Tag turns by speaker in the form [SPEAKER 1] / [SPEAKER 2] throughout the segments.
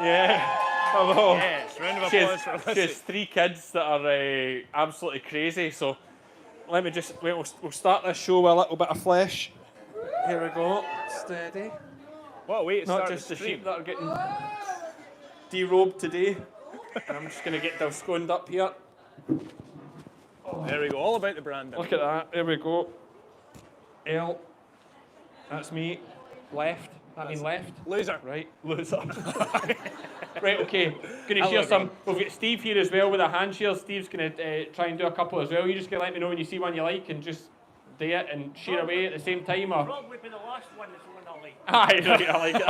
[SPEAKER 1] Yeah. Hello.
[SPEAKER 2] Yes, round of applause for
[SPEAKER 1] She has 3 kids that are absolutely crazy. So let me just wait. We'll start this show with a little bit of flesh. Here we go. Steady.
[SPEAKER 2] What a way to
[SPEAKER 1] Not
[SPEAKER 2] start
[SPEAKER 1] just
[SPEAKER 2] the
[SPEAKER 1] the
[SPEAKER 2] stream.
[SPEAKER 1] sheep that are getting derobed today. And I'm just going to get Dilsconed up here.
[SPEAKER 2] There we go, all about the branding.
[SPEAKER 1] Look at that. There we go. L. That's me. Left. That means left.
[SPEAKER 2] Loser.
[SPEAKER 1] Right. Loser. Right, okay. Going to share some. We've got Steve here as well with a hand share. Steve's going to try and do a couple as well. You just going to let me know when you see one you like and just do it and share away at the same time. Or...
[SPEAKER 3] Probably be the last one that's the one I like.
[SPEAKER 1] Aye, right, I like it.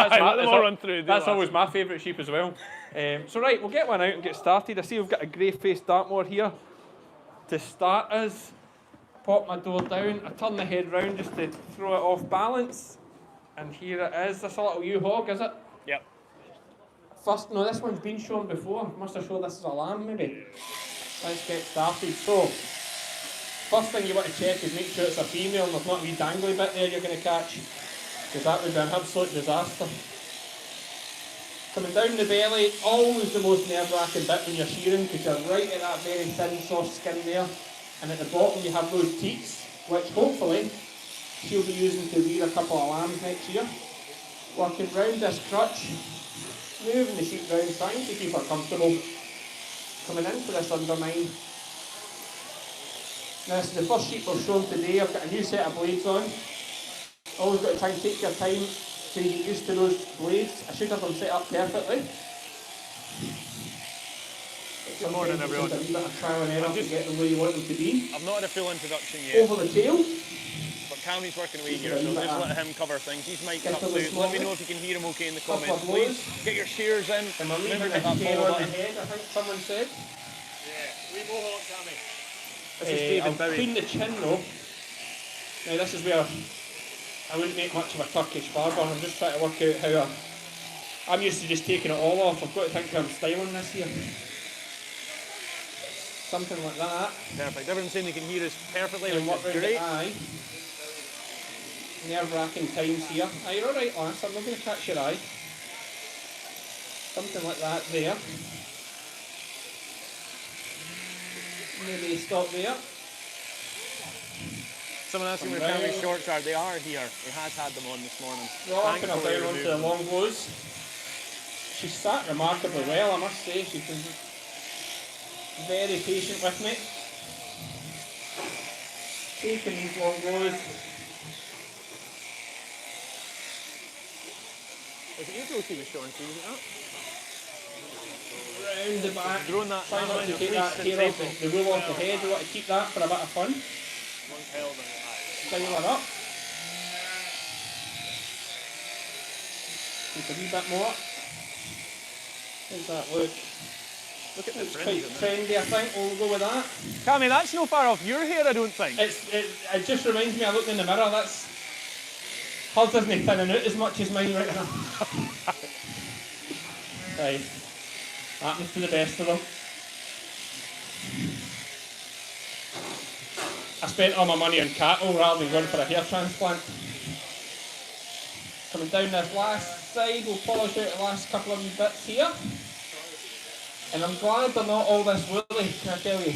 [SPEAKER 1] That's, that's always my favourite sheep as well. So right, we'll get one out and get started. I see we've got a grey-faced Dartmoor here. To start us, pop my door down. I turn the head round just to throw it off balance. And here it is. This a little ewe-hog, is it?
[SPEAKER 2] Yep.
[SPEAKER 1] First, no, this one's been shown before. Must have showed this as a lamb, maybe. Let's get started. So, first thing you want to check is make sure it's a female and there's not a wee dangly bit there you're going to catch. Because that would be an absolute disaster. Coming down the belly, always the most nerve-wracking bit when you're shearing because you're right at that very thin, soft skin there. And at the bottom you have those teats, which hopefully she'll be using to rear a couple of lambs next year. Working round this crutch, moving the sheep round, trying to keep her comfortable. Coming into this undermine. Now this is the first sheep we've shown today. I've got a new set of blades on. Always got to try and take your time to get used to those blades. I should have them set up perfectly.
[SPEAKER 2] Good morning, everyone.
[SPEAKER 1] A wee bit of trial and error to get them where you want them to be.
[SPEAKER 2] I've not had a full introduction yet.
[SPEAKER 1] Over the tail.
[SPEAKER 2] But Cammy's working away here, so just let him cover things. He's mic'd up too. Let me know if you can hear him okay in the comments, please. Get your shares in. Remember to hit that follow button.
[SPEAKER 1] Head, I think someone said.
[SPEAKER 2] Yeah, we mohawk, Cammy.
[SPEAKER 1] This is David Bowie. Clean the chin though. Now this is where I wouldn't make much of a Turkish barber. I'm just trying to work out how I'm used to just taking it all off. I've got to think how I'm styling this here. Something like that.
[SPEAKER 2] Perfect. Everyone's saying they can hear us perfectly.
[SPEAKER 1] And
[SPEAKER 2] Which
[SPEAKER 1] work
[SPEAKER 2] is
[SPEAKER 1] round
[SPEAKER 2] great.
[SPEAKER 1] the eye. Nerve-wracking times here. Aye, you're alright, lass. I'm not going to catch your eye. Something like that there. Maybe stop there.
[SPEAKER 2] Someone asking where Cammy's shorts are. They are here. He has had them on this morning.
[SPEAKER 1] Rocking her down onto the long blows. She's sat remarkably well, I must say. She's been very patient with me. Taking these long blows.
[SPEAKER 2] Was it April he was showing to you, isn't it?
[SPEAKER 1] Round the back.
[SPEAKER 2] Throwing that
[SPEAKER 1] Try not to take that hair off the wool off the head. We want to keep that for a bit of fun.
[SPEAKER 2] One's held in the eye.
[SPEAKER 1] Style her up. Take a wee bit more. How's that look?
[SPEAKER 2] Look at the
[SPEAKER 1] It's
[SPEAKER 2] fringe.
[SPEAKER 1] quite trendy, I think. We'll go with that.
[SPEAKER 2] Cammy, that's no far off your hair, I don't think.
[SPEAKER 1] It just reminds me of looking in the mirror. That's hers isn't thinning out as much as mine right now. Right. Happens to the best of them. I spent all my money on cattle rather than going for a hair transplant. Coming down this last side, we'll polish out the last couple of wee bits here. And I'm glad they're not all this woolly, can I tell you?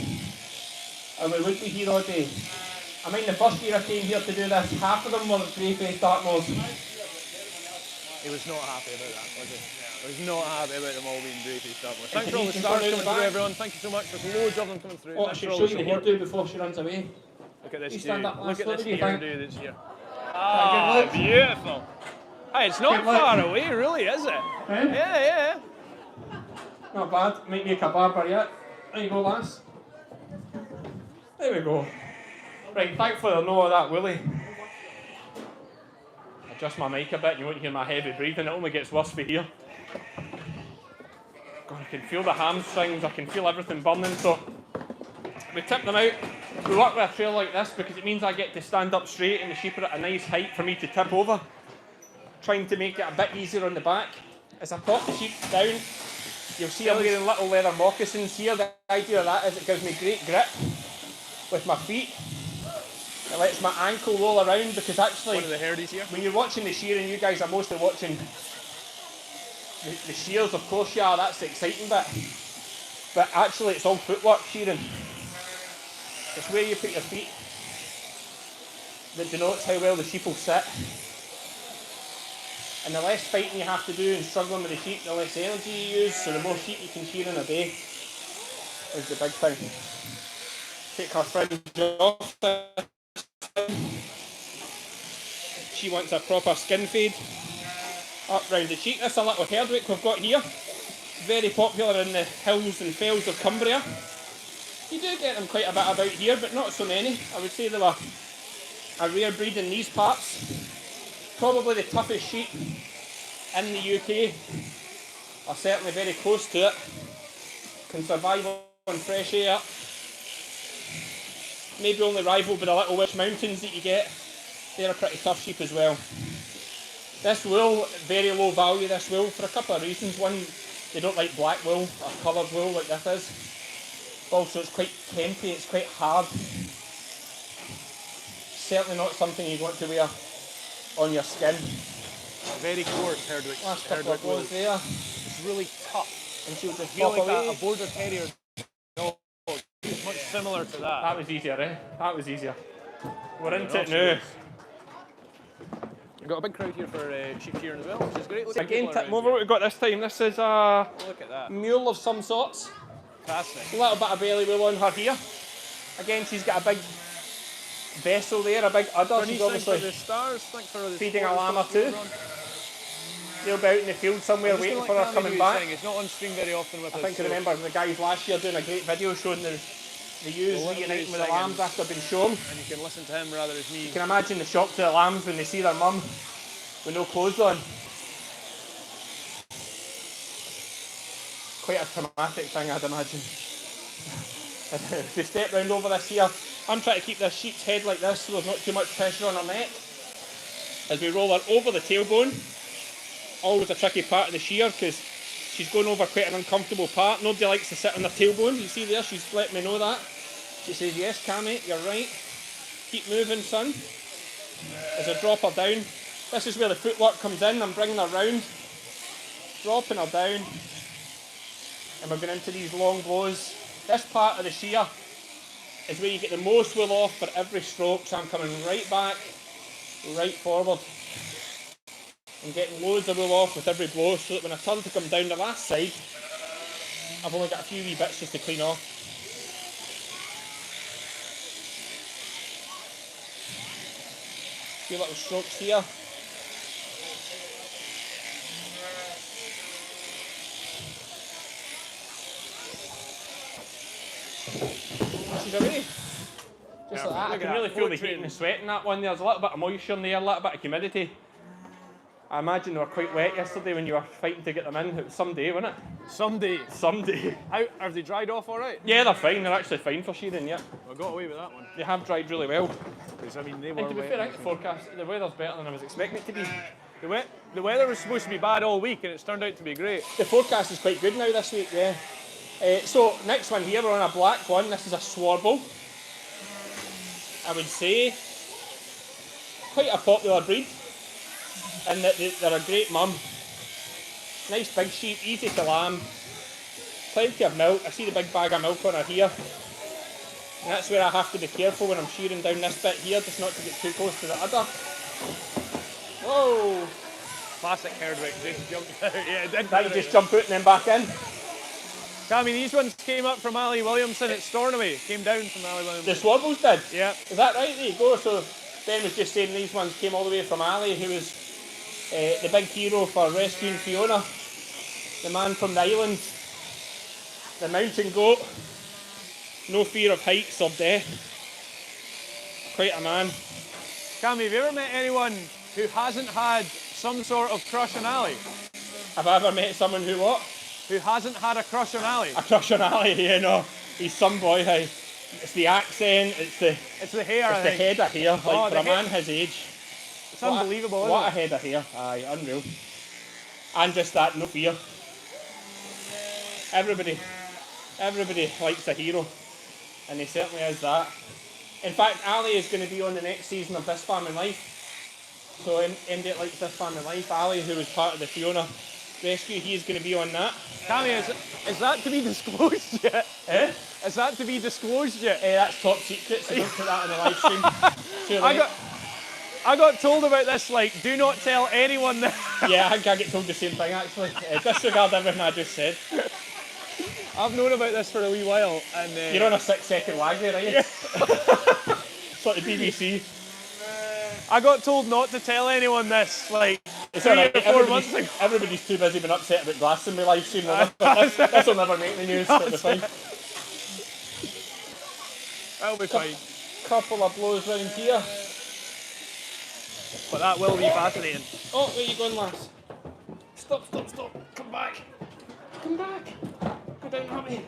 [SPEAKER 1] Or we would be here all day. I mean, the first year I came here to do this, half of them were grey-faced Dartmoors.
[SPEAKER 2] He was not happy about that, was he? He was not happy about them all being grey-faced Dartmoors. Thanks for all the stars coming through, everyone. Thank you so much. There's loads of them coming through.
[SPEAKER 1] Oh, I should show you the hairdo before she runs away.
[SPEAKER 2] Look at this
[SPEAKER 1] You stand up,
[SPEAKER 2] Look
[SPEAKER 1] lass.
[SPEAKER 2] at
[SPEAKER 1] What
[SPEAKER 2] this
[SPEAKER 1] do you think?
[SPEAKER 2] hairdo that's here.
[SPEAKER 1] Good
[SPEAKER 2] Ah,
[SPEAKER 1] look.
[SPEAKER 2] beautiful. Hey, it's not
[SPEAKER 1] Good look.
[SPEAKER 2] far away, really, is it?
[SPEAKER 1] Eh?
[SPEAKER 2] Yeah.
[SPEAKER 1] Not bad. Might make a barber yet. There you go, lass. There we go. Right, thankfully there's no of that woolly. Adjust my mic a bit and you won't hear my heavy breathing. It only gets worse for here. God, I can feel the hamstrings. I can feel everything burning. So we tip them out. We work with a trail like this because it means I get to stand up straight and the sheep are at a nice height for me to tip over. Trying to make it a bit easier on the back. As I pop the sheep down, you'll see I'm wearing little leather moccasins here. The idea of that is it gives me great grip with my feet. It lets my ankle roll around because actually,
[SPEAKER 2] One of the herdies here.
[SPEAKER 1] when you're watching the shearing, you guys are mostly watching the shears, of course you are, that's the exciting bit. But actually it's all footwork shearing. It's where you put your feet that denotes how well the sheep will sit. And the less fighting you have to do and struggling with the sheep, the less energy you use, so the more sheep you can shear in a day is the big thing. Take her fringe off. She wants a proper skin fade up round the cheek. This is a little Herdwick we've got here. Very popular in the hills and fells of Cumbria. You do get them quite a bit about here, but not so many. I would say they were a rare breed in these parts. Probably the toughest sheep in the UK. Are certainly very close to it. Can survive on fresh air. Maybe only rivaled with the little Welsh mountains that you get. They're a pretty tough sheep as well. This wool, very low value, this wool, for a couple of reasons. One, they don't like black wool or coloured wool like this is. Also, it's quite kempy, it's quite hard. Certainly not something you want to wear on your skin.
[SPEAKER 2] Very coarse Herdwick.
[SPEAKER 1] Last couple of blows there.
[SPEAKER 2] It's really tough.
[SPEAKER 1] And she'll just
[SPEAKER 2] feel
[SPEAKER 1] pop
[SPEAKER 2] like
[SPEAKER 1] away.
[SPEAKER 2] a border terrier. No, it's much similar to that.
[SPEAKER 1] That was easier, eh? That was easier. We're into it now.
[SPEAKER 2] We've got a big crowd here for sheep shearing as well, which is great. Look at
[SPEAKER 1] Again,
[SPEAKER 2] people
[SPEAKER 1] tip
[SPEAKER 2] around
[SPEAKER 1] over
[SPEAKER 2] here.
[SPEAKER 1] what we've got this time. This is a
[SPEAKER 2] Look at that.
[SPEAKER 1] mule of some sorts.
[SPEAKER 2] Fantastic.
[SPEAKER 1] A little bit of belly wool on her here. Again, she's got a big vessel there, a big udder. She's obviously
[SPEAKER 2] the stars. Thanks for the
[SPEAKER 1] feeding a lamb or two. They'll be out in the field somewhere waiting for her coming back.
[SPEAKER 2] It's not on stream very often with us.
[SPEAKER 1] I think I remember the guys last year doing a great video showing the ewes reuniting with the lambs after being shown.
[SPEAKER 2] And you can listen to him rather than me.
[SPEAKER 1] You can imagine the shock to the lambs when they see their mum with no clothes on. Quite a traumatic thing, I'd imagine. If we step round over this here, I'm trying to keep this sheep's head like this so there's not too much pressure on her neck. As we roll her over the tailbone, always a tricky part of the shear because she's going over quite an uncomfortable part. Nobody likes to sit on their tailbone. You see there, she's let me know that. She says, yes, Cammy, you're right. Keep moving, son. As I drop her down, this is where the footwork comes in. I'm bringing her round, dropping her down, and we're going into these long blows. This part of the shear is where you get the most wool off for every stroke, so I'm coming right back, right forward, and getting loads of wool off with every blow, so that when I turn to come down the last side, I've only got a few wee bits just to clean off. A few little strokes here. She's away. Just like that. I can really feel the heat and the sweat in that one. There's a little bit of moisture in there, a little bit of humidity. I imagine they were quite wet yesterday when you were fighting to get them in. It was some day, wasn't it? Some day.
[SPEAKER 2] How, have they dried off all right?
[SPEAKER 1] Yeah, they're fine. They're actually fine for shearing, yeah.
[SPEAKER 2] I got away with that one.
[SPEAKER 1] They have dried really well.
[SPEAKER 2] Because, I mean, they were
[SPEAKER 1] And to be
[SPEAKER 2] wet.
[SPEAKER 1] fair, I think the forecast, the weather's better than I was expecting it to be.
[SPEAKER 2] The weather was supposed to be bad all week and it's turned out to be great.
[SPEAKER 1] The forecast is quite good now this week, yeah. So, next one here, we're on a black one. This is a Swarble. I would say quite a popular breed. And they're a great mum. Nice big sheep, easy to lamb. Plenty of milk. I see the big bag of milk on her here. And that's where I have to be careful when I'm shearing down this bit here, just not to get too close to the udder. Whoa!
[SPEAKER 2] Classic Herdwick, just jumped out. Yeah, it did.
[SPEAKER 1] That you just jump out and then back in.
[SPEAKER 2] Cammy, these ones came up from Ali Williamson at Stornoway. Came down from Ali Williamson.
[SPEAKER 1] The Swarbles did?
[SPEAKER 2] Yeah.
[SPEAKER 1] Is that right? There you go. So Ben was just saying these ones came all the way from Ali, who was the big hero for rescuing Fiona, the man from the island, the mountain goat, no fear of heights or death. Quite a man.
[SPEAKER 2] Cammy, have you ever met anyone who hasn't had some sort of crush on Ali?
[SPEAKER 1] Have I ever met someone who what?
[SPEAKER 2] Who hasn't had a crush on Ali?
[SPEAKER 1] A crush on Ali, yeah, no. He's some boy, hey. It's the accent, it's the
[SPEAKER 2] hair,
[SPEAKER 1] it's the head of hair, like for a man his age.
[SPEAKER 2] It's unbelievable,
[SPEAKER 1] What a head of hair, aye, unreal. And just that, no fear. Everybody likes a hero, and he certainly is that. In fact, Ali is going to be on the next season of This Farming Life. So anybody that likes This Farming Life, Ali, who was part of the Fiona rescue. He's going to be on that.
[SPEAKER 2] Cammy, is that to be disclosed yet?
[SPEAKER 1] Eh?
[SPEAKER 2] Is that to be disclosed yet?
[SPEAKER 1] That's top secret, so don't put that on the live stream. Too late.
[SPEAKER 2] I got told about this, like, do not tell anyone that.
[SPEAKER 1] Yeah, I think I get told the same thing actually. Disregard everything I just said.
[SPEAKER 2] I've known about this for a wee while, and
[SPEAKER 1] you're on a 6-second lag there, are you?
[SPEAKER 2] Yeah.
[SPEAKER 1] It's like the BBC.
[SPEAKER 2] I got told not to tell anyone this, like,
[SPEAKER 1] It's
[SPEAKER 2] 3
[SPEAKER 1] alright.
[SPEAKER 2] or 4 months ago.
[SPEAKER 1] Everybody's too busy being upset about Glastonbury live stream. This will never make the news, so it'll be fine.
[SPEAKER 2] That'll be fine.
[SPEAKER 1] Couple of blows round here.
[SPEAKER 2] But that will be fascinating.
[SPEAKER 1] Oh, where you going, lass? Stop. Come back. Come back. Go down that way.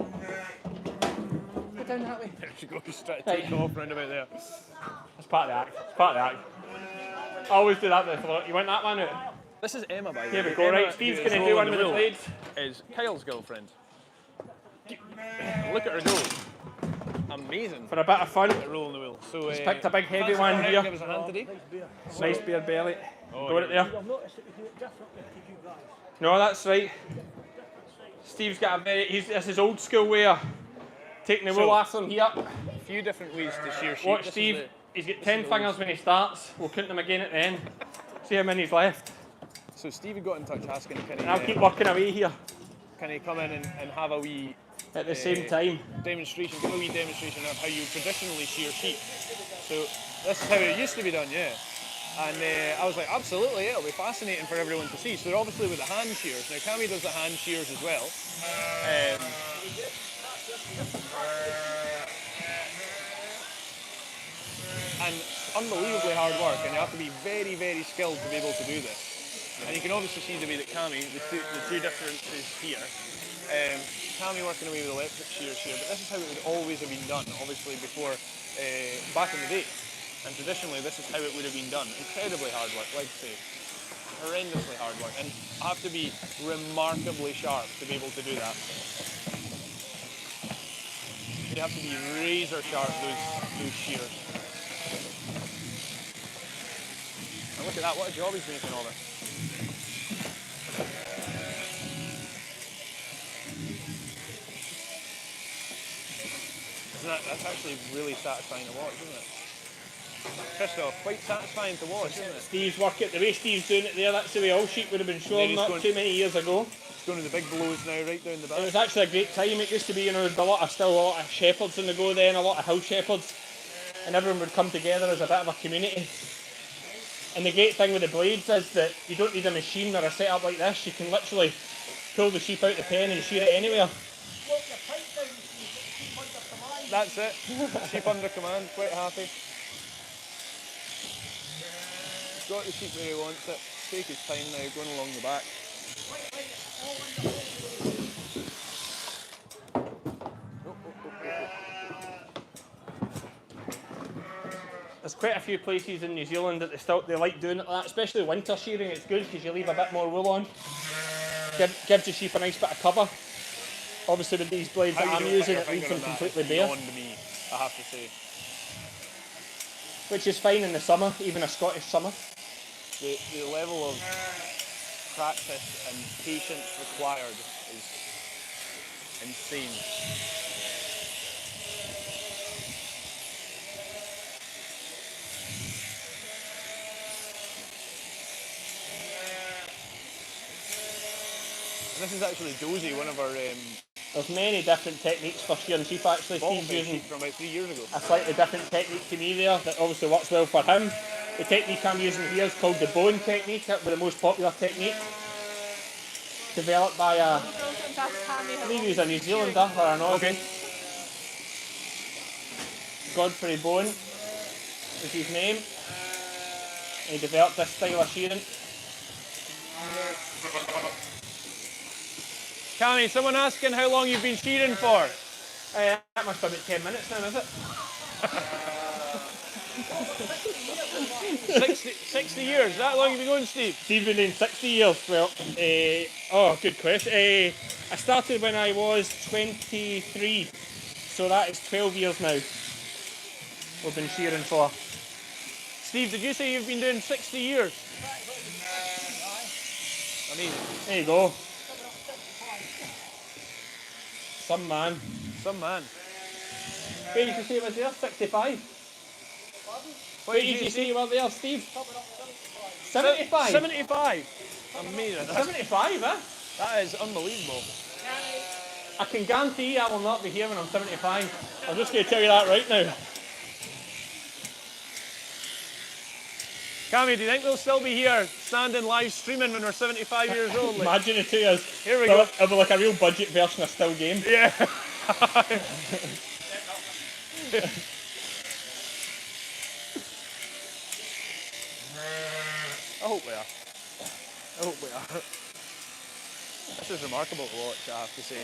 [SPEAKER 1] Go down that way.
[SPEAKER 2] There she goes, trying to take off round about there.
[SPEAKER 1] That's part of the act. I always do that before. You want that one out?
[SPEAKER 2] This is Emma, by the way.
[SPEAKER 1] Here we go, right. Steve's going to do one with the blades.
[SPEAKER 2] Is Kyle's girlfriend. Look at her go. Amazing.
[SPEAKER 1] For a bit of fun.
[SPEAKER 2] Rolling the wheel. So,
[SPEAKER 1] He's picked a big heavy one here.
[SPEAKER 2] Give us a hand today.
[SPEAKER 1] Nice beer belly.
[SPEAKER 2] Oh,
[SPEAKER 1] Got it there. No, that's right. Steve's got a this is old school way of taking the wool off them here.
[SPEAKER 2] A few different ways to shear sheep.
[SPEAKER 1] Watch Steve. He's got 10 fingers when he starts. We'll count them again at the end. See how many's left.
[SPEAKER 2] So Steve got in touch asking,
[SPEAKER 1] And I'll keep working away here.
[SPEAKER 2] Can he come in and have a wee
[SPEAKER 1] at the same time
[SPEAKER 2] demonstration? Give a wee demonstration of how you traditionally shear sheep. So this is how it used to be done, yeah. And I was like, absolutely, it'll be fascinating for everyone to see. So they're obviously with the hand shears. Now Cammy does the hand shears as well. And unbelievably hard work, and you have to be very, very skilled to be able to do this. And you can obviously see the way that Cammy, the two differences here. Cammy working away with electric shears here, but this is how it would always have been done, obviously before, back in the day. And traditionally this is how it would have been done. Incredibly hard work, like I say. Horrendously hard work. And I have to be remarkably sharp to be able to do that. You have to be razor sharp, those shears. And look at that, what a job he's making of it. That's actually really satisfying to watch, isn't it? Christoph, quite satisfying to watch, isn't it?
[SPEAKER 1] Steve's working, the way Steve's doing it there, that's the way all sheep would have been shown not too many years ago.
[SPEAKER 2] It's going to the big blows now, right down the back.
[SPEAKER 1] It was actually a great time. It used to be, there's still a lot of shepherds in the go then, a lot of house shepherds, and everyone would come together as a bit of a community. And the great thing with the blades is that you don't need a machine or a setup like this. You can literally pull the sheep out the pen and shear it anywhere.
[SPEAKER 2] That's it. Sheep under command, quite happy. Got the sheep where he wants it. Take his time now, going along the back.
[SPEAKER 1] There's quite a few places in New Zealand that they like doing it like that, especially winter shearing. It's good because you leave a bit more wool on. Gives the sheep a nice bit of cover. Obviously with these blades that I'm using, it leaves them completely bare.
[SPEAKER 2] Beyond me, I have to say.
[SPEAKER 1] Which is fine in the summer, even a Scottish summer.
[SPEAKER 2] The level of practice and patience required is insane. This is actually Josie, one of our...
[SPEAKER 1] There's many different techniques for shearing sheep actually. Steve's using
[SPEAKER 2] from about 3 years ago.
[SPEAKER 1] a slightly different technique to me there that obviously works well for him. The technique I'm using here is called the bone technique. That was the most popular technique. Developed by I believe he's a New Zealander or an Aussie. Godfrey Bone is his name. And he developed this style of shearing.
[SPEAKER 2] Cammy, someone asking how long you've been shearing for?
[SPEAKER 1] That must be about 10 minutes now, is it?
[SPEAKER 2] 60 years, that long you been going, Steve?
[SPEAKER 1] Steve's been doing 60 years. Well, good question. I started when I was 23, so that is 12 years now we've been shearing for.
[SPEAKER 2] Steve, did you say you've been doing 60 years? Amazing.
[SPEAKER 1] There you go. Some man.
[SPEAKER 2] Some man.
[SPEAKER 1] Where did you say was there? 65?
[SPEAKER 2] What
[SPEAKER 1] Where did you say you were there, Steve? 75?
[SPEAKER 2] 75. Amazing.
[SPEAKER 1] 75, eh?
[SPEAKER 2] That is unbelievable.
[SPEAKER 1] I can guarantee I will not be here when I'm 75. I'm just going to tell you that right now.
[SPEAKER 2] Cammy, do you think we'll still be here standing live streaming when we're 75 years old? Like?
[SPEAKER 1] Imagine the 2 years.
[SPEAKER 2] Here we go.
[SPEAKER 1] It'll be like a real budget version of Still Game.
[SPEAKER 2] Yeah. I hope we are. I hope we are. This is remarkable to watch, I have to say.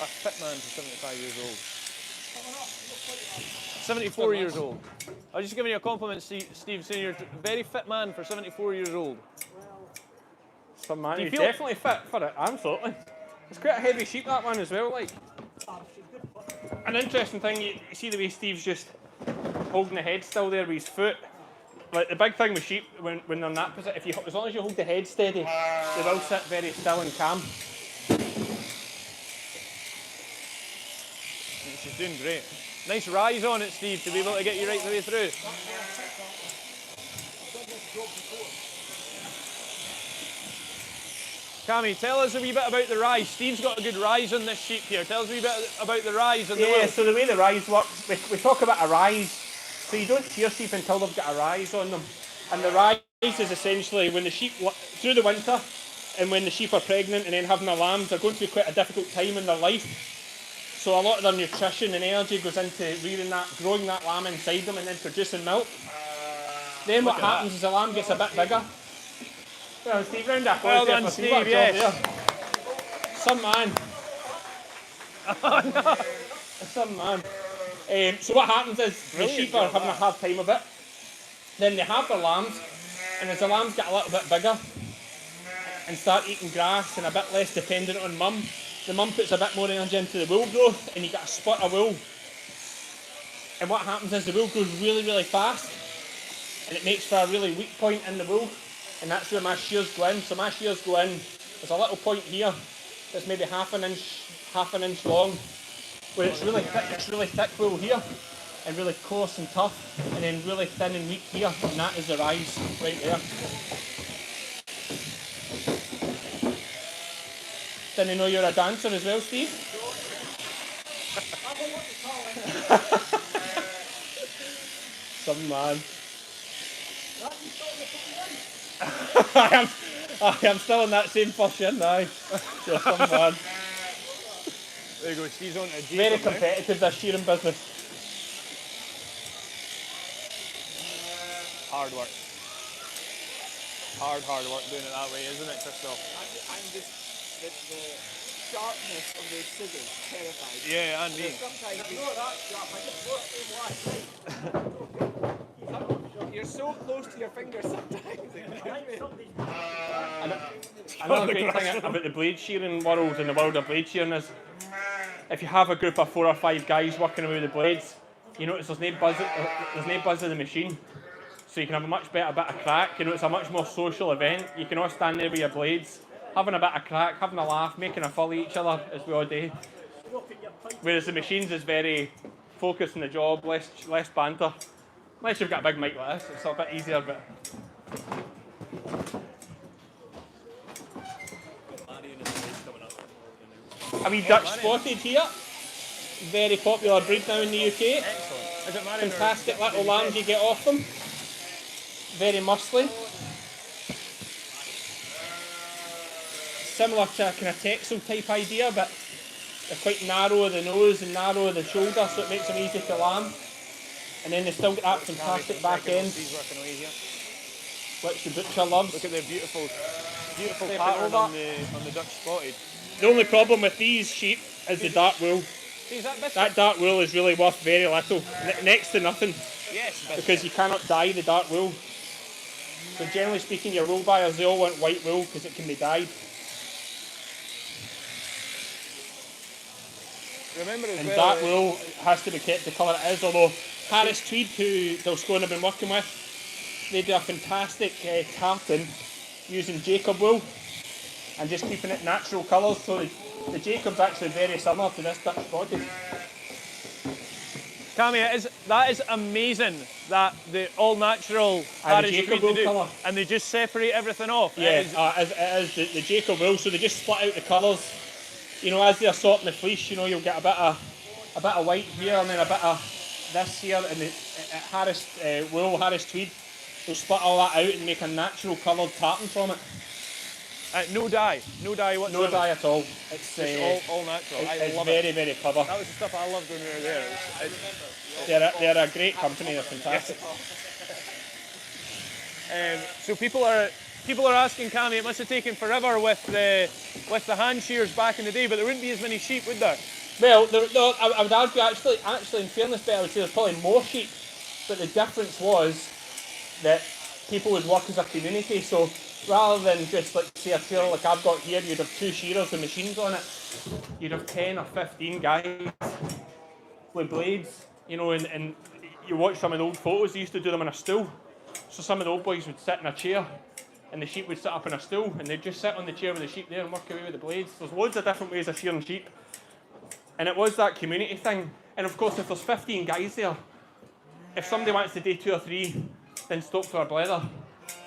[SPEAKER 2] A fit man for 75 years old. 74 years old. I was just giving you a compliment, Steve, saying you're a very fit man for 74 years old.
[SPEAKER 1] Some man,
[SPEAKER 2] you
[SPEAKER 1] he's
[SPEAKER 2] feel-
[SPEAKER 1] definitely fit for it, absolutely. It's quite a heavy sheep, that one, as well, like. An interesting thing, you see the way Steve's just holding the head still there with his foot. Like, the big thing with sheep, when they're in that position, as long as you hold the head steady, they will sit very still and calm.
[SPEAKER 2] She's doing great. Nice rise on it, Steve, to be able to get you right the way through. Cammy, tell us a wee bit about the rise. Steve's got a good rise on this sheep here. Tell us a wee bit about the rise and the
[SPEAKER 1] Yeah,
[SPEAKER 2] will.
[SPEAKER 1] so the way the rise works, we talk about a rise. So you don't shear sheep until they've got a rise on them. And the rise is essentially when the sheep, through the winter, and when the sheep are pregnant and then having their lambs, they're going through quite a difficult time in their life. So a lot of their nutrition and energy goes into rearing that, growing that lamb inside them and then producing milk. Then what happens is the lamb gets a bit bigger. Well, Steve, round that
[SPEAKER 2] Well done, Steve, yes.
[SPEAKER 1] Some man. Some man. So what happens is the sheep are having a hard time of it. Then they have their lambs, and as the lambs get a little bit bigger and start eating grass and a bit less dependent on mum, the mum puts a bit more energy into the wool growth, and you get a split of wool. And what happens is the wool grows really, really fast, and it makes for a really weak point in the wool, and that's where my shears go in. So my shears go in, there's a little point here that's maybe half an inch long, where it's really thick wool here, and really coarse and tough, and then really thin and weak here, and that is the rise right there. Didn't know you're a dancer as well, Steve? Some man. I am still in that same position now. Yeah, some man.
[SPEAKER 2] There you go, Steve's on to a J.
[SPEAKER 1] Very competitive, this shearing business.
[SPEAKER 2] Hard work. Hard work doing it that way, isn't it, Christoph?
[SPEAKER 4] I'm just the sharpness of those scissors terrifies me.
[SPEAKER 2] Yeah, and me.
[SPEAKER 4] Sometimes you're so close to your fingers sometimes.
[SPEAKER 1] Another great thing about the blade shearing world and the world of blade shearing is if you have a group of 4 or 5 guys working away with the blades, you notice there's no buzz in the machine. So you can have a much better bit of crack. You know, it's a much more social event. You can all stand there with your blades, having a bit of crack, having a laugh, making a fool of each other as we all do. Whereas the machines is very focused on the job, less banter. Unless you've got a big mic like this, it's a bit easier, but... A wee Dutch spotted here. Very popular breed now in the UK.
[SPEAKER 2] Excellent. Is it Marian
[SPEAKER 1] Fantastic little lambs you get off them. Very muscly. Similar to a kind of Texel type idea, but they're quite narrow at the nose and narrow at the shoulder, so it makes them easy to lamb. And then they still get that fantastic back end, which the butcher loves.
[SPEAKER 2] Look at the beautiful
[SPEAKER 1] Step
[SPEAKER 2] pattern
[SPEAKER 1] over.
[SPEAKER 2] on the Dutch spotted.
[SPEAKER 1] The only problem with these sheep is the dark wool.
[SPEAKER 2] See, is that biscuit?
[SPEAKER 1] That dark wool is really worth very little, next to nothing,
[SPEAKER 2] Yes, biscuit.
[SPEAKER 1] because you cannot dye the dark wool. So generally speaking, your wool buyers, they all want white wool because it can be dyed.
[SPEAKER 2] Remember as
[SPEAKER 1] And
[SPEAKER 2] well,
[SPEAKER 1] dark wool has to be kept the colour it is, although Harris Tweed, who Dilscone have been working with, they do a fantastic tartan using Jacob wool and just keeping it natural colours. So the Jacob's actually very similar to this Dutch body.
[SPEAKER 2] Cammy, that is amazing that the all natural Harris
[SPEAKER 1] Jacob
[SPEAKER 2] Tweed
[SPEAKER 1] wool
[SPEAKER 2] they do,
[SPEAKER 1] colour.
[SPEAKER 2] and they just separate everything off.
[SPEAKER 1] Yeah, it is the Jacob wool. So they just split out the colours. You know, as they're sorting the fleece, you know, you'll get a bit of white here and then a bit of this here, and the Harris wool, Harris Tweed, they'll split all that out and make a natural coloured tartan from it.
[SPEAKER 2] No dye whatsoever.
[SPEAKER 1] No dye at all. It's
[SPEAKER 2] all natural. I
[SPEAKER 1] it's
[SPEAKER 2] love
[SPEAKER 1] very,
[SPEAKER 2] it.
[SPEAKER 1] very clever.
[SPEAKER 2] That was the stuff I loved when we were there.
[SPEAKER 1] They're a great company. They're fantastic.
[SPEAKER 2] So people are asking Cammy, it must have taken forever with the hand shears back in the day, but there wouldn't be as many sheep, would there?
[SPEAKER 1] Well, I would argue actually, in fairness, I would say there's probably more sheep, but the difference was that people would work as a community. So rather than just like say a trailer like I've got here, you'd have 2 shearers with machines on it. You'd have 10 or 15 guys with blades, you know, and you watch some of the old photos, they used to do them on a stool. So some of the old boys would sit in a chair and the sheep would sit up in a stool and they'd just sit on the chair with the sheep there and work away with the blades. There's loads of different ways of shearing sheep. And it was that community thing. And of course, if there's 15 guys there, if somebody wants to do 2 or 3, then stop for a blether.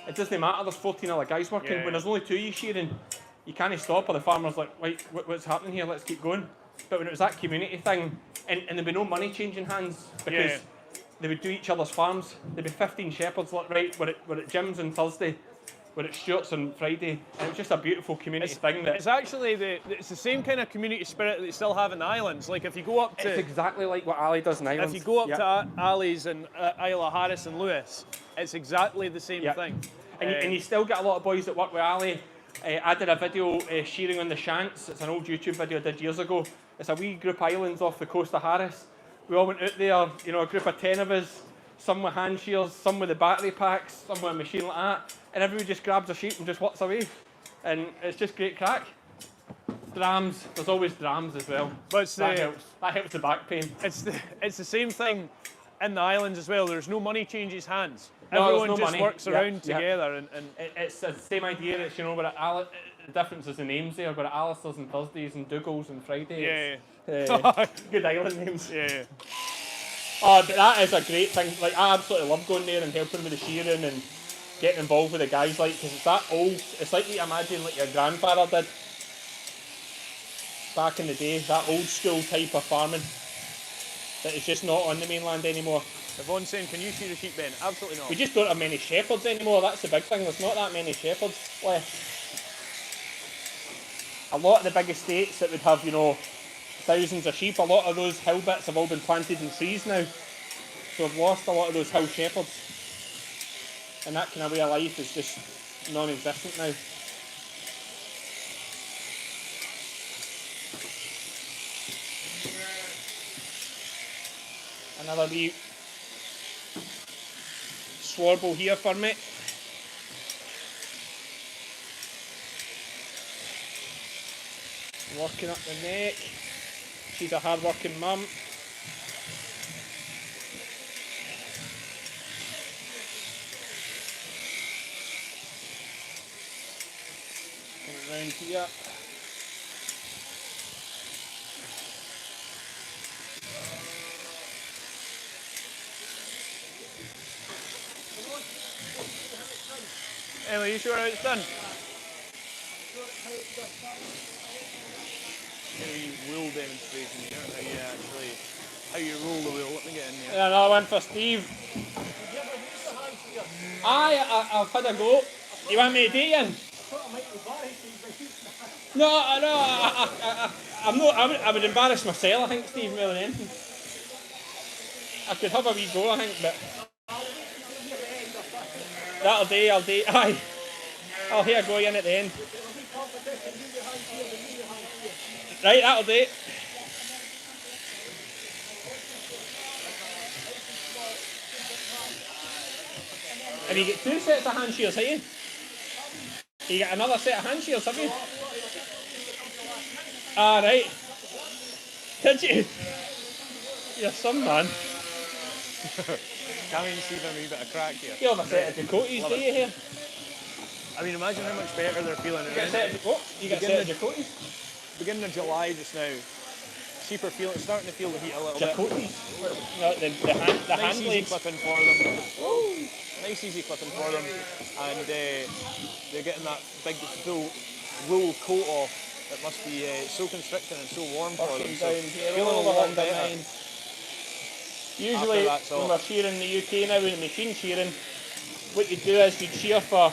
[SPEAKER 1] It doesn't matter, there's 14 other guys working.
[SPEAKER 2] Yeah.
[SPEAKER 1] When there's only 2 of you shearing, you can't stop, or the farmer's like, right, what's happening here, let's keep going. But when it was that community thing, and there'd be no money changing hands, because they would do each other's farms. There'd be 15 shepherds, like, right, we're at Jim's on Thursday, we're at Stuart's on Friday, and it was just a beautiful community thing.
[SPEAKER 2] It's actually it's the same kind of community spirit that they still have in the islands. Like if you go up to...
[SPEAKER 1] It's exactly like what Ali does in Ireland.
[SPEAKER 2] If you go up to Ali's and Isle of Harris and Lewis, it's exactly the same thing.
[SPEAKER 1] And you still get a lot of boys that work with Ali. I did a video shearing on the Shants. It's an old YouTube video I did years ago. It's a wee group of islands off the coast of Harris. We all went out there, you know, a group of 10 of us, some with hand shears, some with the battery packs, some with a machine like that, and everybody just grabs a sheep and just walks away. And it's just great crack. Drams, there's always drams as well.
[SPEAKER 2] But
[SPEAKER 1] that helps the back pain.
[SPEAKER 2] It's the same thing in the islands as well. There's no money changes hands.
[SPEAKER 1] No,
[SPEAKER 2] Everyone just works around together. And
[SPEAKER 1] it's the same idea. It's, you know, the difference is the names there. But Alistair's and Thursdays and Dougal's and Fridays. Good island names.
[SPEAKER 2] Yeah.
[SPEAKER 1] Oh, but that is a great thing. Like, I absolutely love going there and helping with the shearing and getting involved with the guys, like, because it's that old. It's like you imagine like your grandfather did back in the day. That old school type of farming that is just not on the mainland anymore.
[SPEAKER 2] Yvonne's saying, can you shear a sheep, Ben? Absolutely not.
[SPEAKER 1] We just don't have many shepherds anymore. That's the big thing. There's not that many shepherds left. A lot of the big estates that would have, you know, thousands of sheep, a lot of those hill bits have all been planted in trees now. So we've lost a lot of those hill shepherds. And that kind of way of life is just non-existent now. Another wee swarble here for me. Working up the neck. She's a hard working mum. And around here.
[SPEAKER 2] Emily, you sure how it's done? A wool demonstration here, how you roll the wool. Let me get in here.
[SPEAKER 1] And another one for Steve. I've had a go. You want me to do it in? No, I'm not. I would embarrass myself, I think, Steve, more than anything. I could have a wee go, I think, but that'll do, I'll do. Aye. I'll hear go in at the end. Right, that'll do. Have you got 2 sets of hand shears, have you? You got another set of hand shears, have you? Ah, right. Did you? You're some man.
[SPEAKER 2] Cammy and Steve have a wee bit of crack here.
[SPEAKER 1] You have a set of Dakotas,
[SPEAKER 2] Love
[SPEAKER 1] do
[SPEAKER 2] it.
[SPEAKER 1] you here?
[SPEAKER 2] I mean, imagine how much better they're feeling.
[SPEAKER 1] You get a set of, what? You get a set of Dakotas?
[SPEAKER 2] Beginning of July just now. Sheep are starting to feel the heat a little bit.
[SPEAKER 1] Dakotas? No, the hand
[SPEAKER 2] Nice easy
[SPEAKER 1] blades.
[SPEAKER 2] clipping for them. Nice easy clipping for them. And they're getting that big full wool coat off. It must be so constricting and so warm for them. So
[SPEAKER 1] Down here,
[SPEAKER 2] feeling a
[SPEAKER 1] all
[SPEAKER 2] lot
[SPEAKER 1] under
[SPEAKER 2] better.
[SPEAKER 1] 9. Usually,
[SPEAKER 2] that's
[SPEAKER 1] when
[SPEAKER 2] all.
[SPEAKER 1] we're shearing in the UK now, with machine shearing, what you'd do is you'd shear for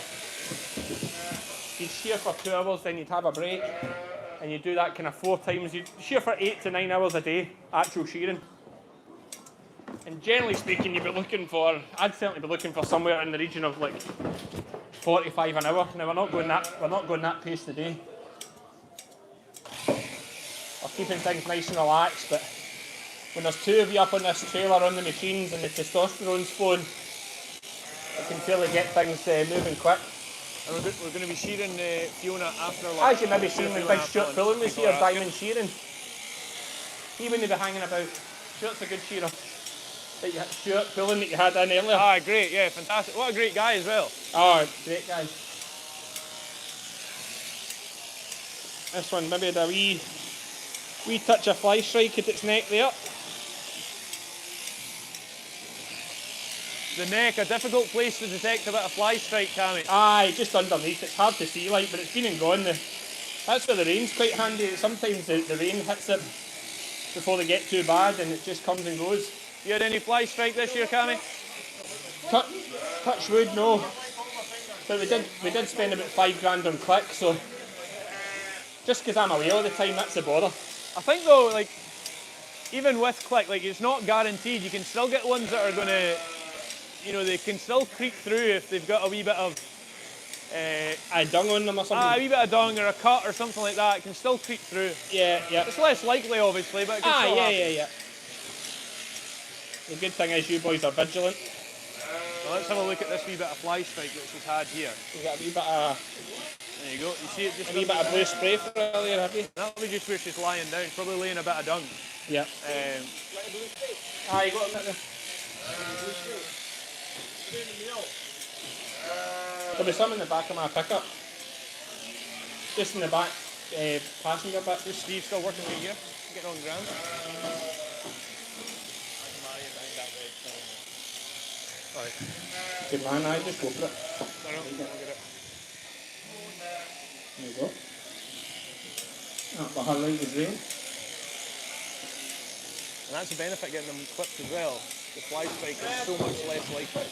[SPEAKER 1] 2 hours, then you'd have a break, and you'd do that kind of 4 times. You'd shear for 8 to 9 hours a day, actual shearing. And generally speaking, you'd be looking for, I'd certainly be looking for somewhere in the region of like 45 an hour. Now we're not going that pace today. We're keeping things nice and relaxed, but when there's 2 of you up on this trailer on the machines and the testosterone's flowing, it can really get things moving quick.
[SPEAKER 2] And we're going to be shearing Fiona after lunch.
[SPEAKER 1] As you maybe seen when Big Stuart Pullen was here, diamond shearing. He wouldn't be hanging about. Stuart's a good shearer. Stuart Pullen that you had in earlier.
[SPEAKER 2] Ah, great, yeah, fantastic. What a great guy as well.
[SPEAKER 1] Oh, great guy. This one maybe had a wee touch of fly strike at its neck there.
[SPEAKER 2] The neck, a difficult place to detect a bit of fly strike, Cammy.
[SPEAKER 1] Aye, just underneath. It's hard to see, like, but it's been and gone. That's where the rain's quite handy. Sometimes the rain hits it before they get too bad, and it just comes and goes.
[SPEAKER 2] You had any fly strike this year, Cammy?
[SPEAKER 1] Touch wood, no. But we did spend about £5 on click, so just because I'm away all the time, that's the bother.
[SPEAKER 2] I think though, like, even with click, like, it's not guaranteed. You can still get ones that are going to, they can still creep through if they've got a wee bit of
[SPEAKER 1] dung on them or something.
[SPEAKER 2] a wee bit of dung or a cut or something like that. It can still creep through.
[SPEAKER 1] Yeah.
[SPEAKER 2] It's less likely, obviously, but it can still happen.
[SPEAKER 1] Yeah. The good thing is you boys are vigilant.
[SPEAKER 2] Well, let's have a look at this wee bit of fly strike that she's had here.
[SPEAKER 1] You got a wee bit of
[SPEAKER 2] There you go. You see it just
[SPEAKER 1] a wee bit of blue spray for earlier, have you?
[SPEAKER 2] That'll be just where she's lying down, probably laying a bit of dung.
[SPEAKER 1] Yeah. You got a bit there. There'll be some in the back of my pickup. Just in the back passenger bit.
[SPEAKER 2] Is Steve still working right here? Getting on ground? Alright.
[SPEAKER 1] Good man, I just go for it.
[SPEAKER 2] No, I'll get it.
[SPEAKER 1] There you go. But her leg is rain.
[SPEAKER 2] And that's the benefit getting them clipped as well. The fly strike is so much less likely.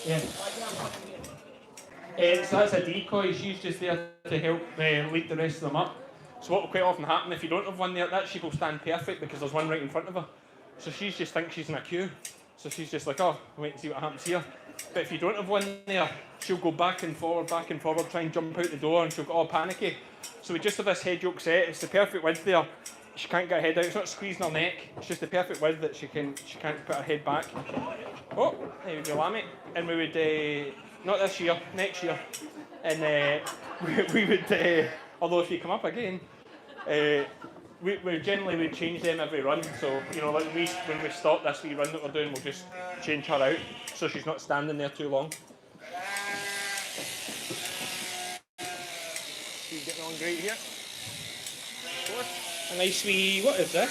[SPEAKER 1] Yeah. So that's a decoy. She's just there to help lead the rest of them up. So what will quite often happen if you don't have one there, that sheep will stand perfect because there's one right in front of her. So she just thinks she's in a queue. So she's just like, oh, wait and see what happens here. But if you don't have one there, she'll go back and forward, try and jump out the door, and she'll get all panicky. So we just have this head yoke set. It's the perfect width there. She can't get her head out. It's not squeezing her neck. It's just the perfect width that she can't put her head back. Oh, there we go, lammy. And we would not this year, next year. And we would, although if you come up again, we generally would change them every run. So like when we stop this wee run that we're doing, we'll just change her out so she's not standing there too long.
[SPEAKER 2] She's getting on great here.
[SPEAKER 1] A nice wee, what is this?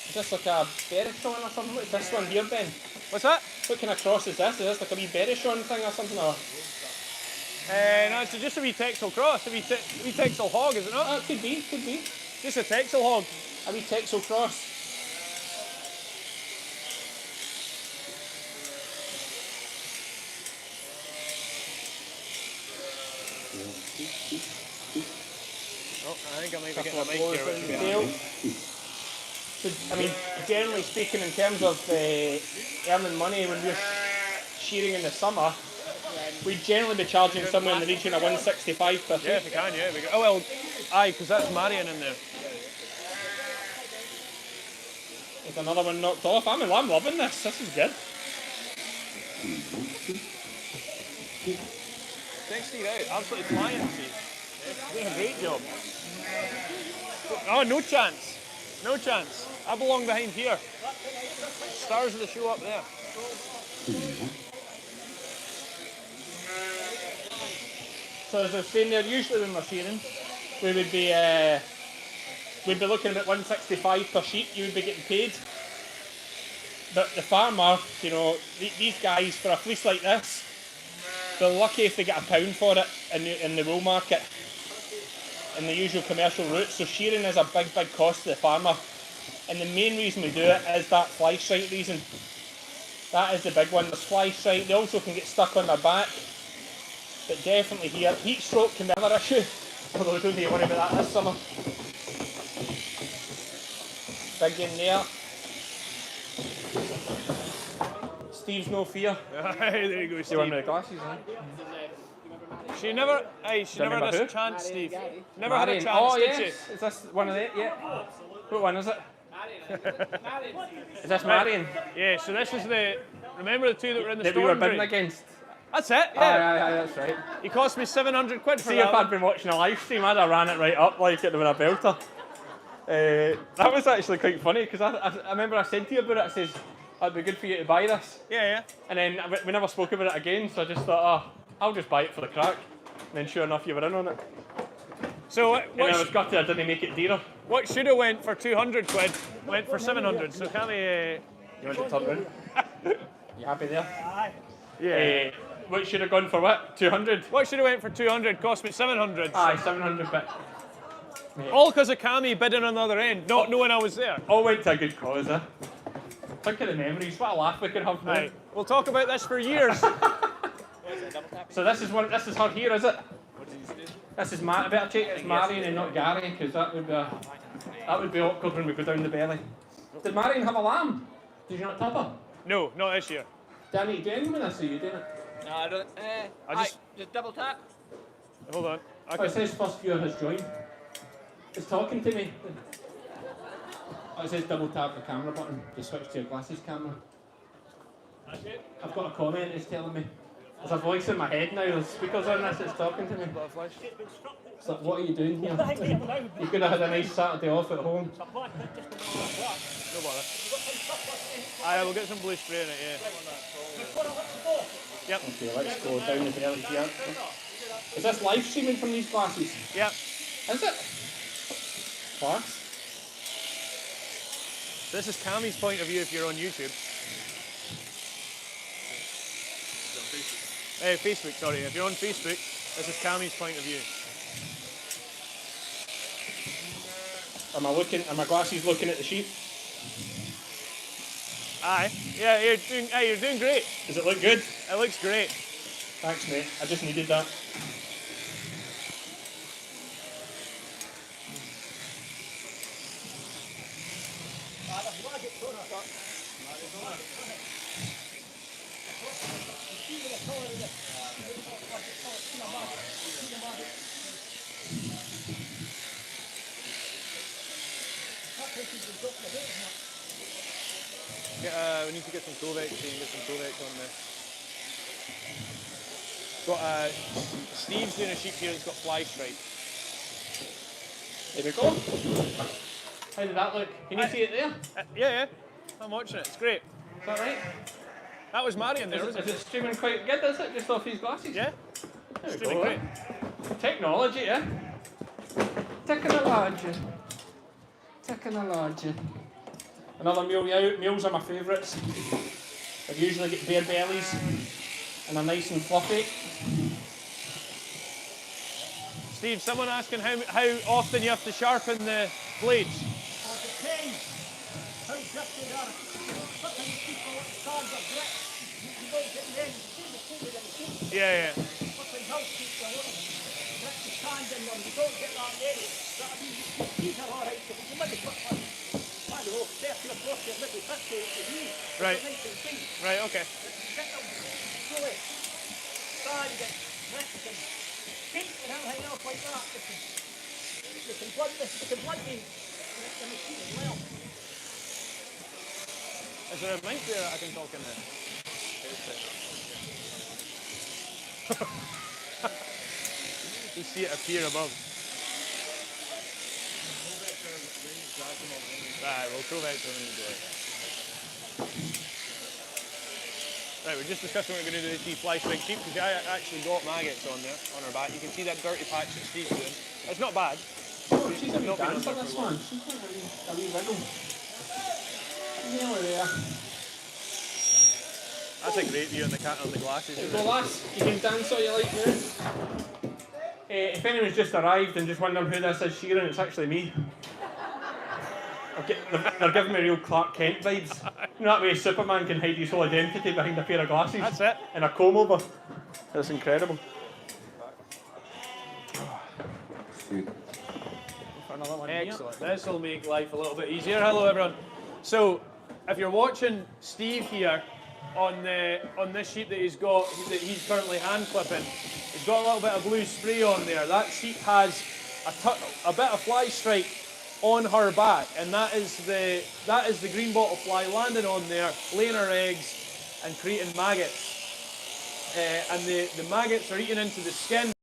[SPEAKER 1] Is this like a berrichon or something? What is this one here, Ben?
[SPEAKER 2] What's that?
[SPEAKER 1] What kind of cross is this? Is this like a wee berrichon thing or something? Or?
[SPEAKER 2] No, it's just a wee Texel cross, a wee Texel hog, is it not?
[SPEAKER 1] Could be.
[SPEAKER 2] Just a Texel hog.
[SPEAKER 1] A wee Texel cross.
[SPEAKER 2] Oh, I think I might be getting a mic here.
[SPEAKER 1] So, generally speaking, in terms of earning money, when we're shearing in the summer, we'd generally be charging somewhere in the region of $165 per
[SPEAKER 2] Yeah, if you can, yeah. Oh, well, aye, because that's Marian in there.
[SPEAKER 1] There's another one knocked off. I'm loving this. This is good.
[SPEAKER 2] Thanks, Steve, out. Absolutely flying, Steve. Doing a great job. Oh, no chance. I belong behind here. stars of the show up there.
[SPEAKER 1] So as I was saying there, usually when we're shearing, we'd be looking at 165 per sheep. You would be getting paid. But the farmer, you know, these guys for a fleece like this, they're lucky if they get £1 for it in the wool market, in the usual commercial route. So shearing is a big cost to the farmer. And the main reason we do it is that fly strike reason. That is the big one. There's fly strike. They also can get stuck on their back. But definitely here, heat stroke can be another issue. Although we don't need to worry about that this summer. Big in there. Steve's no fear.
[SPEAKER 2] There you go,
[SPEAKER 1] You
[SPEAKER 2] Steve.
[SPEAKER 1] want me the glasses, huh?
[SPEAKER 2] She never had a chance, Steve. Never had a
[SPEAKER 1] Marian.
[SPEAKER 2] chance,
[SPEAKER 1] Oh,
[SPEAKER 2] did
[SPEAKER 1] yes.
[SPEAKER 2] she?
[SPEAKER 1] Is this one of them? Yeah. What one is it? Is this Marian?
[SPEAKER 2] Yeah, so this is remember the two that were in the
[SPEAKER 1] That we
[SPEAKER 2] storm
[SPEAKER 1] were bidding
[SPEAKER 2] drain?
[SPEAKER 1] against?
[SPEAKER 2] That's it, yeah.
[SPEAKER 1] Aye, that's right.
[SPEAKER 2] He cost me 700 quid for
[SPEAKER 1] See, if
[SPEAKER 2] that.
[SPEAKER 1] I'd been watching a live stream, I'd have ran it right up like it was a belter. That was actually quite funny, because I remember I said to you about it, I says, it'd be good for you to buy this.
[SPEAKER 2] Yeah.
[SPEAKER 1] And then we never spoke about it again, so I just thought, I'll just buy it for the crack. And then sure enough, you were in on it.
[SPEAKER 2] So
[SPEAKER 1] And I was gutted I didn't make it dearer.
[SPEAKER 2] what should have went for 200 quid went for 700. So can we?
[SPEAKER 1] You want to turn round? You happy there?
[SPEAKER 3] Aye.
[SPEAKER 2] Yeah.
[SPEAKER 1] What should have gone for what? 200?
[SPEAKER 2] What should have went for 200 cost me 700.
[SPEAKER 1] Aye, 700 bit.
[SPEAKER 2] All because of Cammy bidding on the other end, not knowing I was there.
[SPEAKER 1] All went to a good cause, eh? Think of the memories, what a laugh we can have now.
[SPEAKER 2] Right. We'll talk about this for years.
[SPEAKER 1] So this is her here, is it? This is I better check it's Marian and not Gary, because that would be awkward when we go down the belly. Did Marian have a lamb? Did you not tap her?
[SPEAKER 2] No, not this year.
[SPEAKER 1] Do I need to do anything when I see you doing it?
[SPEAKER 4] No, I don't. Just double tap.
[SPEAKER 2] Hold on.
[SPEAKER 1] Oh, it says first viewer has joined. It's talking to me. Oh, it says double tap the camera button to switch to your glasses camera.
[SPEAKER 2] That's it.
[SPEAKER 1] I've got a comment, it's telling me. There's a voice in my head now, there's speakers on this, it's talking to me. It's like, what are you doing here? You could have had a nice Saturday off at home.
[SPEAKER 2] No bother. Aye, we'll get some blue spray in it, yeah. Yep.
[SPEAKER 1] Okay, let's go down the belly here. Is this live streaming from these glasses?
[SPEAKER 2] Yep.
[SPEAKER 1] Is it? Class.
[SPEAKER 2] This is Cammy's point of view if you're on YouTube. Facebook, sorry. If you're on Facebook, this is Cammy's point of view.
[SPEAKER 1] Are my glasses looking at the sheep?
[SPEAKER 2] Aye. Yeah, you're doing great.
[SPEAKER 1] Does it look good?
[SPEAKER 2] It looks great.
[SPEAKER 1] Thanks, mate. I just needed that.
[SPEAKER 2] We need to get some Kovacs and get some Kovacs on this. Got Steve's doing a sheep here that's got fly stripe.
[SPEAKER 1] There we go. How did that look? Can you see it there?
[SPEAKER 2] Yeah. I'm watching it. It's great.
[SPEAKER 1] Is that right?
[SPEAKER 2] That was Marian there,
[SPEAKER 1] Is
[SPEAKER 2] wasn't
[SPEAKER 1] it streaming quite good, is it? Just off his glasses?
[SPEAKER 2] Yeah.
[SPEAKER 1] There we
[SPEAKER 2] Streaming
[SPEAKER 1] go,
[SPEAKER 2] great.
[SPEAKER 1] Technology, yeah? Technology. Technology. Another mule out. Mules are my favourites. They usually get bare bellies and they're nice and fluffy.
[SPEAKER 2] Steve, someone asking how often you have to sharpen the blades. Yeah. Right, okay. Is there a mic there that I can talk in there? You see it appear above. Right, we'll go back to the Right, we're just discussing what we're going to do to these fly strike sheep because I actually got maggots on there, on her back. You can see that dirty patch that Steve's doing. It's not bad.
[SPEAKER 1] Oh, she's a wee
[SPEAKER 2] Not been on
[SPEAKER 1] dancer,
[SPEAKER 2] there
[SPEAKER 1] this
[SPEAKER 2] for long.
[SPEAKER 1] one. She's got a wee wiggle. Nearly there.
[SPEAKER 2] That's a great view on the cat on the glasses.
[SPEAKER 1] There you go, lass. You can dance all you like now. If anyone's just arrived and just wondering who this is shearing, it's actually me. They're giving me real Clark Kent vibes. You know that way Superman can hide his whole identity behind a pair of glasses?
[SPEAKER 2] That's it.
[SPEAKER 1] And a comb over. That's incredible. For another one.
[SPEAKER 2] Excellent. This will make life a little bit easier. Hello, everyone. So, if you're watching Steve here on this sheep that he's currently hand clipping, he's got a little bit of blue spray on there. That sheep has a bit of fly strike on her back, and that is the green bottle fly landing on there, laying her eggs and creating maggots. And the maggots are eating into the skin.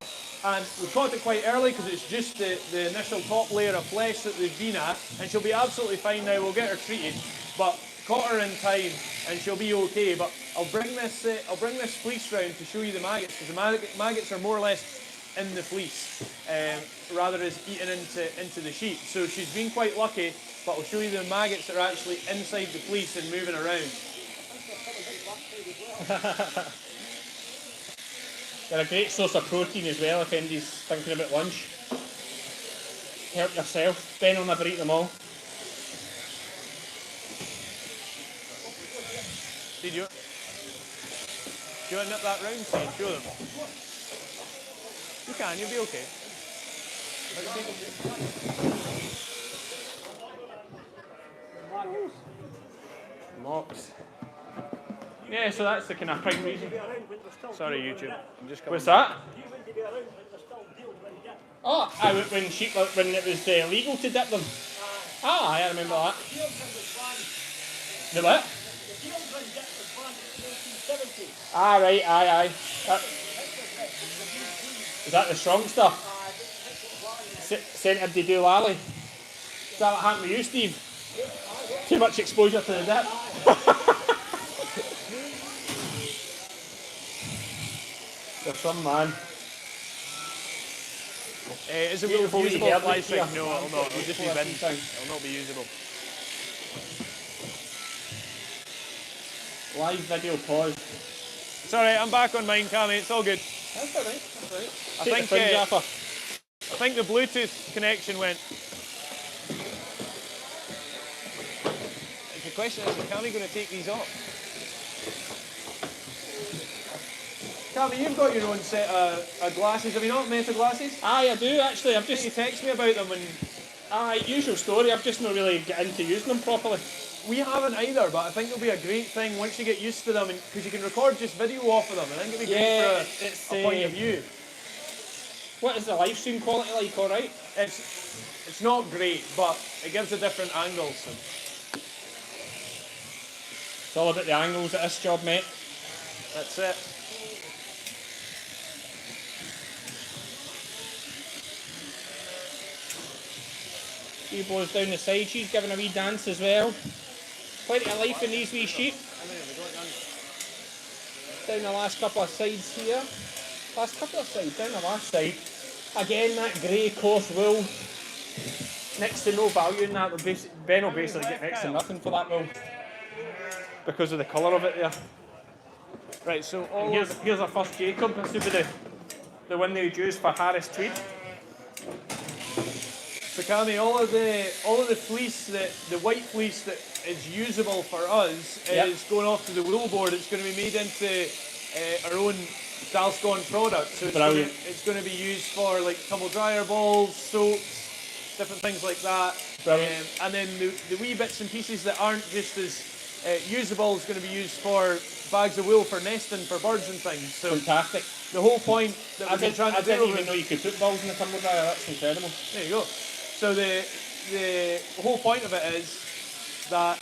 [SPEAKER 2] And we caught it quite early because it's just the initial top layer of flesh that they've been at, and she'll be absolutely fine now. We'll get her treated, but caught her in time and she'll be okay. But I'll bring this fleece round to show you the maggots, because the maggots are more or less in the fleece rather as eating into the sheep. So she's been quite lucky, but I'll show you the maggots that are actually inside the fleece and moving around.
[SPEAKER 1] They're a great source of protein as well if anybody's thinking about lunch. Help yourself. Ben will never eat them all.
[SPEAKER 2] Did you? Do you want to nip that round so you show them? You can, you'll be okay.
[SPEAKER 1] Mocks. Yeah, so that's the kind of prime reason.
[SPEAKER 2] Sorry, YouTube. I'm just coming.
[SPEAKER 1] What's that? Oh, when it was legal to dip them. Ah, I remember that. The what? Ah, right, aye. Is that the strong stuff? Centre de Doolally. Is that what happened with you, Steve? Too much exposure to the dip. There's some man.
[SPEAKER 2] Is it
[SPEAKER 1] Beautiful wee
[SPEAKER 2] usable
[SPEAKER 1] Herdwick
[SPEAKER 2] fly strike?
[SPEAKER 1] here.
[SPEAKER 2] No, it'll not. It'll just be
[SPEAKER 1] Beautiful
[SPEAKER 2] bins.
[SPEAKER 1] thing.
[SPEAKER 2] It'll not be usable.
[SPEAKER 1] Live video pause.
[SPEAKER 2] It's alright, I'm back on mine, Cammy. It's all good.
[SPEAKER 1] That's alright, that's alright.
[SPEAKER 2] I think the Bluetooth connection went. The question is Cammy going to take these off? Cammy, you've got your own set of glasses. Have you not, metal glasses?
[SPEAKER 1] Aye, I do actually. I've just
[SPEAKER 2] You text me about them, and
[SPEAKER 1] usual story. I've just not really got into using them properly.
[SPEAKER 2] we haven't either. But I think it'll be a great thing once you get used to them, because you can record just video off of them. I think it'll be great for a point of view.
[SPEAKER 1] What is the live stream quality like? All right.
[SPEAKER 2] It's not great, but it gives a different angle. So.
[SPEAKER 1] It's all about the angles at this job, mate.
[SPEAKER 2] That's it.
[SPEAKER 1] Few blows down the side. She's giving a wee dance as well. Plenty of life in these wee sheep. Down the last couple of sides here. Last couple of sides, down the last side. Again, that grey coarse wool. Next to no value in that. Ben will basically get next to nothing for that wool, because of the colour of it there.
[SPEAKER 2] Right, so
[SPEAKER 1] Here's our first Jacob. This would be the one they would use for Harris tweed.
[SPEAKER 2] So Cammy, all of the fleece, the white fleece that is usable for us is going off to the wool board. It's going to be made into our own Dalscon product. So it's going to be used for like tumble dryer balls, soaps, different things like that. And then the wee bits and pieces that aren't just as usable is going to be used for bags of wool for nesting for birds and things. So
[SPEAKER 1] Fantastic.
[SPEAKER 2] the whole point that
[SPEAKER 1] I
[SPEAKER 2] we've been trying to do.
[SPEAKER 1] didn't even know you could put balls in the tumble dryer. That's incredible.
[SPEAKER 2] There you go. So the whole point of it is that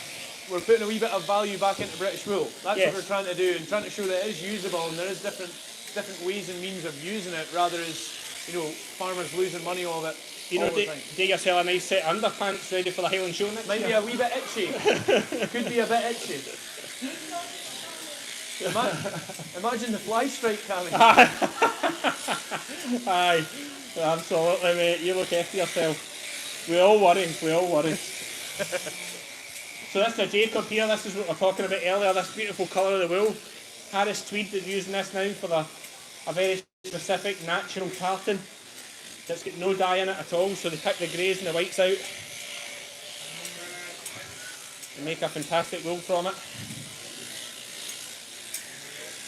[SPEAKER 2] we're putting a wee bit of value back into British wool. That's what we're trying to do, and trying to show that it is usable, and there is different ways and means of using it, rather as farmers losing money all of it.
[SPEAKER 1] Do yourself a nice set of underpants ready for the Highland Show next
[SPEAKER 2] Might
[SPEAKER 1] year.
[SPEAKER 2] be a wee bit itchy. Could be a bit itchy. Imagine the fly strike, Cammy.
[SPEAKER 1] Aye, absolutely, mate. You look after yourself. We all worry. So this is a Jacob here. This is what we were talking about earlier. This beautiful colour of the wool. Harris tweed. They're using this now for a very specific natural tartan. It's got no dye in it at all. So they pick the greys and the whites out. They make a fantastic wool from it.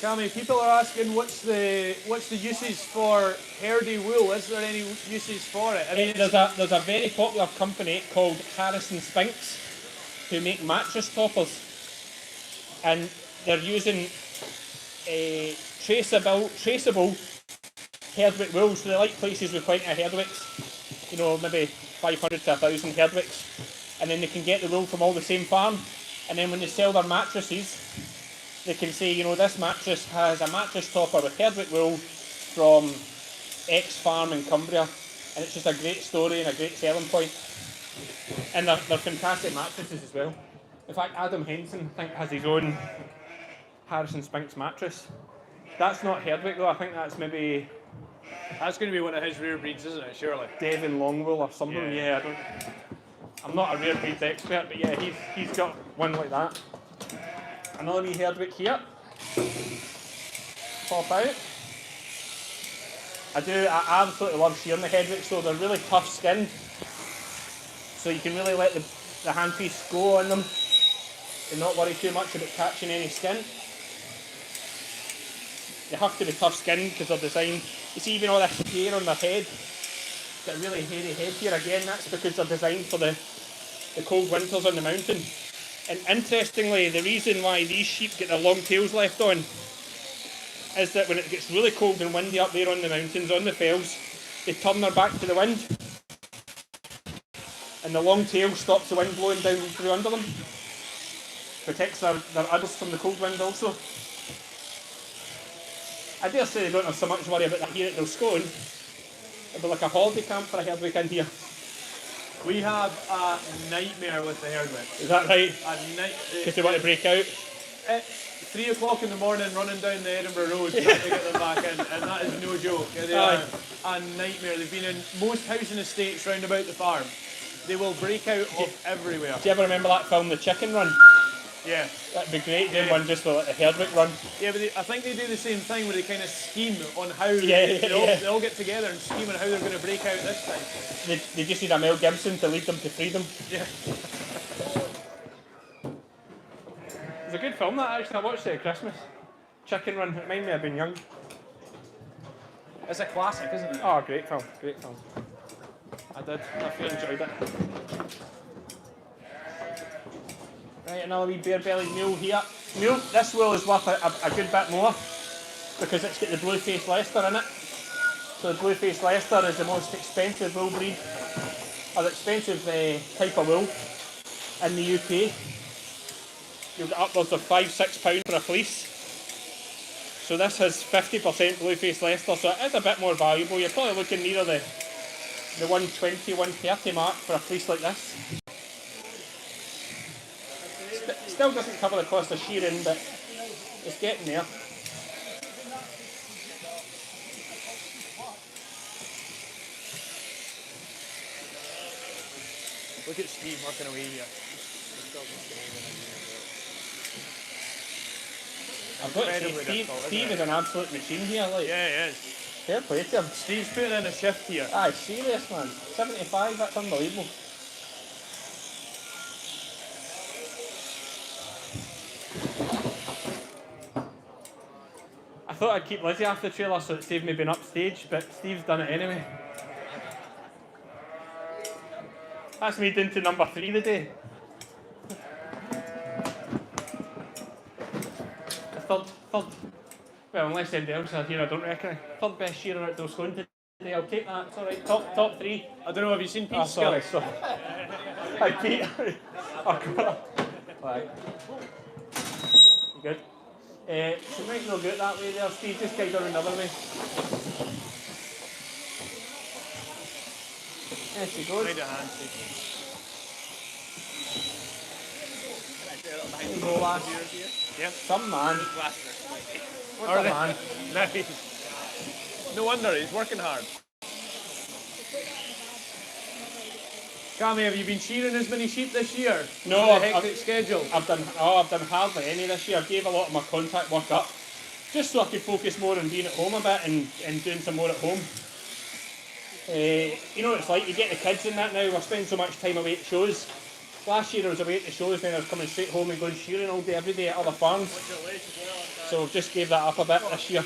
[SPEAKER 2] Cammy, people are asking what's the uses for Herdy wool? Is there any uses for it? I mean,
[SPEAKER 1] There's a very popular company called Harris and Spinks who make mattress toppers, and they're using a traceable Herdwick wool. So they like places with plenty of Herdwicks, you know, maybe 500 to 1,000 Herdwicks, and then they can get the wool from all the same farm, and then when they sell their mattresses, they can say, you know, this mattress has a mattress topper with Herdwick wool from X farm in Cumbria, and it's just a great story and a great selling point. And they're fantastic mattresses as well. In fact, Adam Henson, I think, has his own Harris and Spinks mattress. That's not Herdwick though, I think that's maybe...
[SPEAKER 2] That's going to be one of his rare breeds, isn't it, surely?
[SPEAKER 1] Devon Longwool or something, yeah I'm not a rare breeds expert, but yeah, he's got one like that. Another wee Herdwick here. Pop out. I absolutely love shearing the Herdwicks though, they're really tough skinned. So you can really let the handpiece go on them and not worry too much about catching any skin. They have to be tough skinned because they're designed, you see even all this hair on their head, got a really hairy head here again, that's because they're designed for the cold winters on the mountain. And interestingly, the reason why these sheep get their long tails left on is that when it gets really cold and windy up there on the mountains, on the fells, they turn their back to the wind. And the long tail stops the wind blowing down through under them. Protects their udders from the cold wind also. I dare say they don't have so much worry about that here at Dilscone. It'd be like a holiday camp for a Herdwick in here.
[SPEAKER 2] We have a nightmare with the Herdwick.
[SPEAKER 1] Is that right? Because they want to break out?
[SPEAKER 2] At 3 o'clock in the morning running down the Edinburgh Road trying to get them back in, and that is no joke. They are a nightmare. They've been in most housing estates round about the farm. They will break out of everywhere.
[SPEAKER 1] Do you ever remember that film, The Chicken Run?
[SPEAKER 2] Yeah.
[SPEAKER 1] That'd be great, doing one just for like the Herdwick run.
[SPEAKER 2] Yeah, but I think they do the same thing where they kind of scheme on how they all get together and scheme on how they're going to break out this time.
[SPEAKER 1] They just need a Mel Gibson to lead them to freedom.
[SPEAKER 2] Yeah.
[SPEAKER 1] It's a good film that actually, I watched it at Christmas. Chicken Run, it reminded me of being young.
[SPEAKER 2] It's a classic, isn't it?
[SPEAKER 1] Oh, great film. I really enjoyed it. Right, another wee bare-bellied mule here. Mule, this wool is worth a good bit more because it's got the blue-faced Leicester in it. So the blue-faced Leicester is the most expensive wool breed, or the expensive type of wool in the UK. You'll get upwards of £5-6 for a fleece. So this has 50% blue-faced Leicester, so it is a bit more valuable. You're probably looking near the 120, 130 mark for a fleece like this. Still doesn't cover the cost of shearing, but it's getting there.
[SPEAKER 2] Look at Steve working away here.
[SPEAKER 1] I've got to say, Steve is an absolute machine here. Like,
[SPEAKER 2] yeah, he is.
[SPEAKER 1] Fair play to him.
[SPEAKER 2] Steve's putting in a shift here.
[SPEAKER 1] Aye, serious man. 75, that's unbelievable. I thought I'd keep Lizzie off the trailer so it saved me being upstage, but Steve's done it anyway. That's me down to number 3 today. Third, well, unless anybody else is here, I don't reckon. Third best shearer at Dilscone today. I'll take that. It's all right. Top 3.
[SPEAKER 2] I don't know. Have you seen Pete's
[SPEAKER 1] sorry.
[SPEAKER 2] skills?
[SPEAKER 1] Hi, Pete. Oh, God. Right. You good? She might not go it that way there, Steve. Just guide her another way. There she goes.
[SPEAKER 2] Need a hand, Steve. the last year here. Yeah.
[SPEAKER 1] Some man. What
[SPEAKER 2] Are
[SPEAKER 1] a
[SPEAKER 2] they?
[SPEAKER 1] man.
[SPEAKER 2] Nice. No wonder, he's working hard. Cammy, have you been shearing as many sheep this year?
[SPEAKER 1] No,
[SPEAKER 2] With the hectic schedule.
[SPEAKER 1] I've done hardly any this year. I gave a lot of my contract work up, just so I could focus more on being at home a bit and doing some more at home. You know what it's like, you get the kids in that now, we're spending so much time away at shows. Last year I was away at the shows, then I was coming straight home and going shearing all day, every day at other farms. So I've just gave that up a bit this year.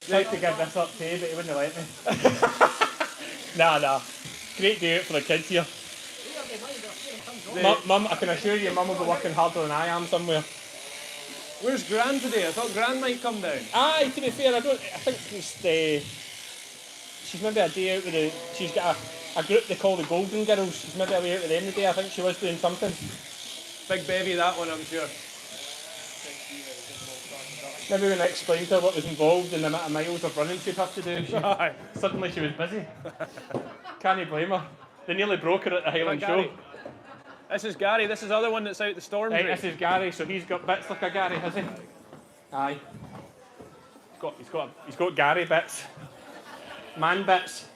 [SPEAKER 1] Tried to give this up too, but he wouldn't let me. Nah. Great day out for the kids here. Mum, I can assure you, Mum will be working harder than I am somewhere.
[SPEAKER 2] Where's Gran today? I thought Gran might come down.
[SPEAKER 1] Aye, to be fair, I think it's she's maybe a day out with she's got a group they call the Golden Girls. She's maybe away out with them today. I think she was doing something.
[SPEAKER 2] Big bevy, that one, I'm sure.
[SPEAKER 1] Maybe when I explained to her what was involved in the amount of miles of running she'd have to do, suddenly she was busy. Can't you blame her? They nearly broke her at the Highland Show.
[SPEAKER 2] This is Gary, this is the other one that's out the storm drain.
[SPEAKER 1] This is Gary, so he's got bits like a Gary, has he? Aye. He's got Gary bits. Man bits.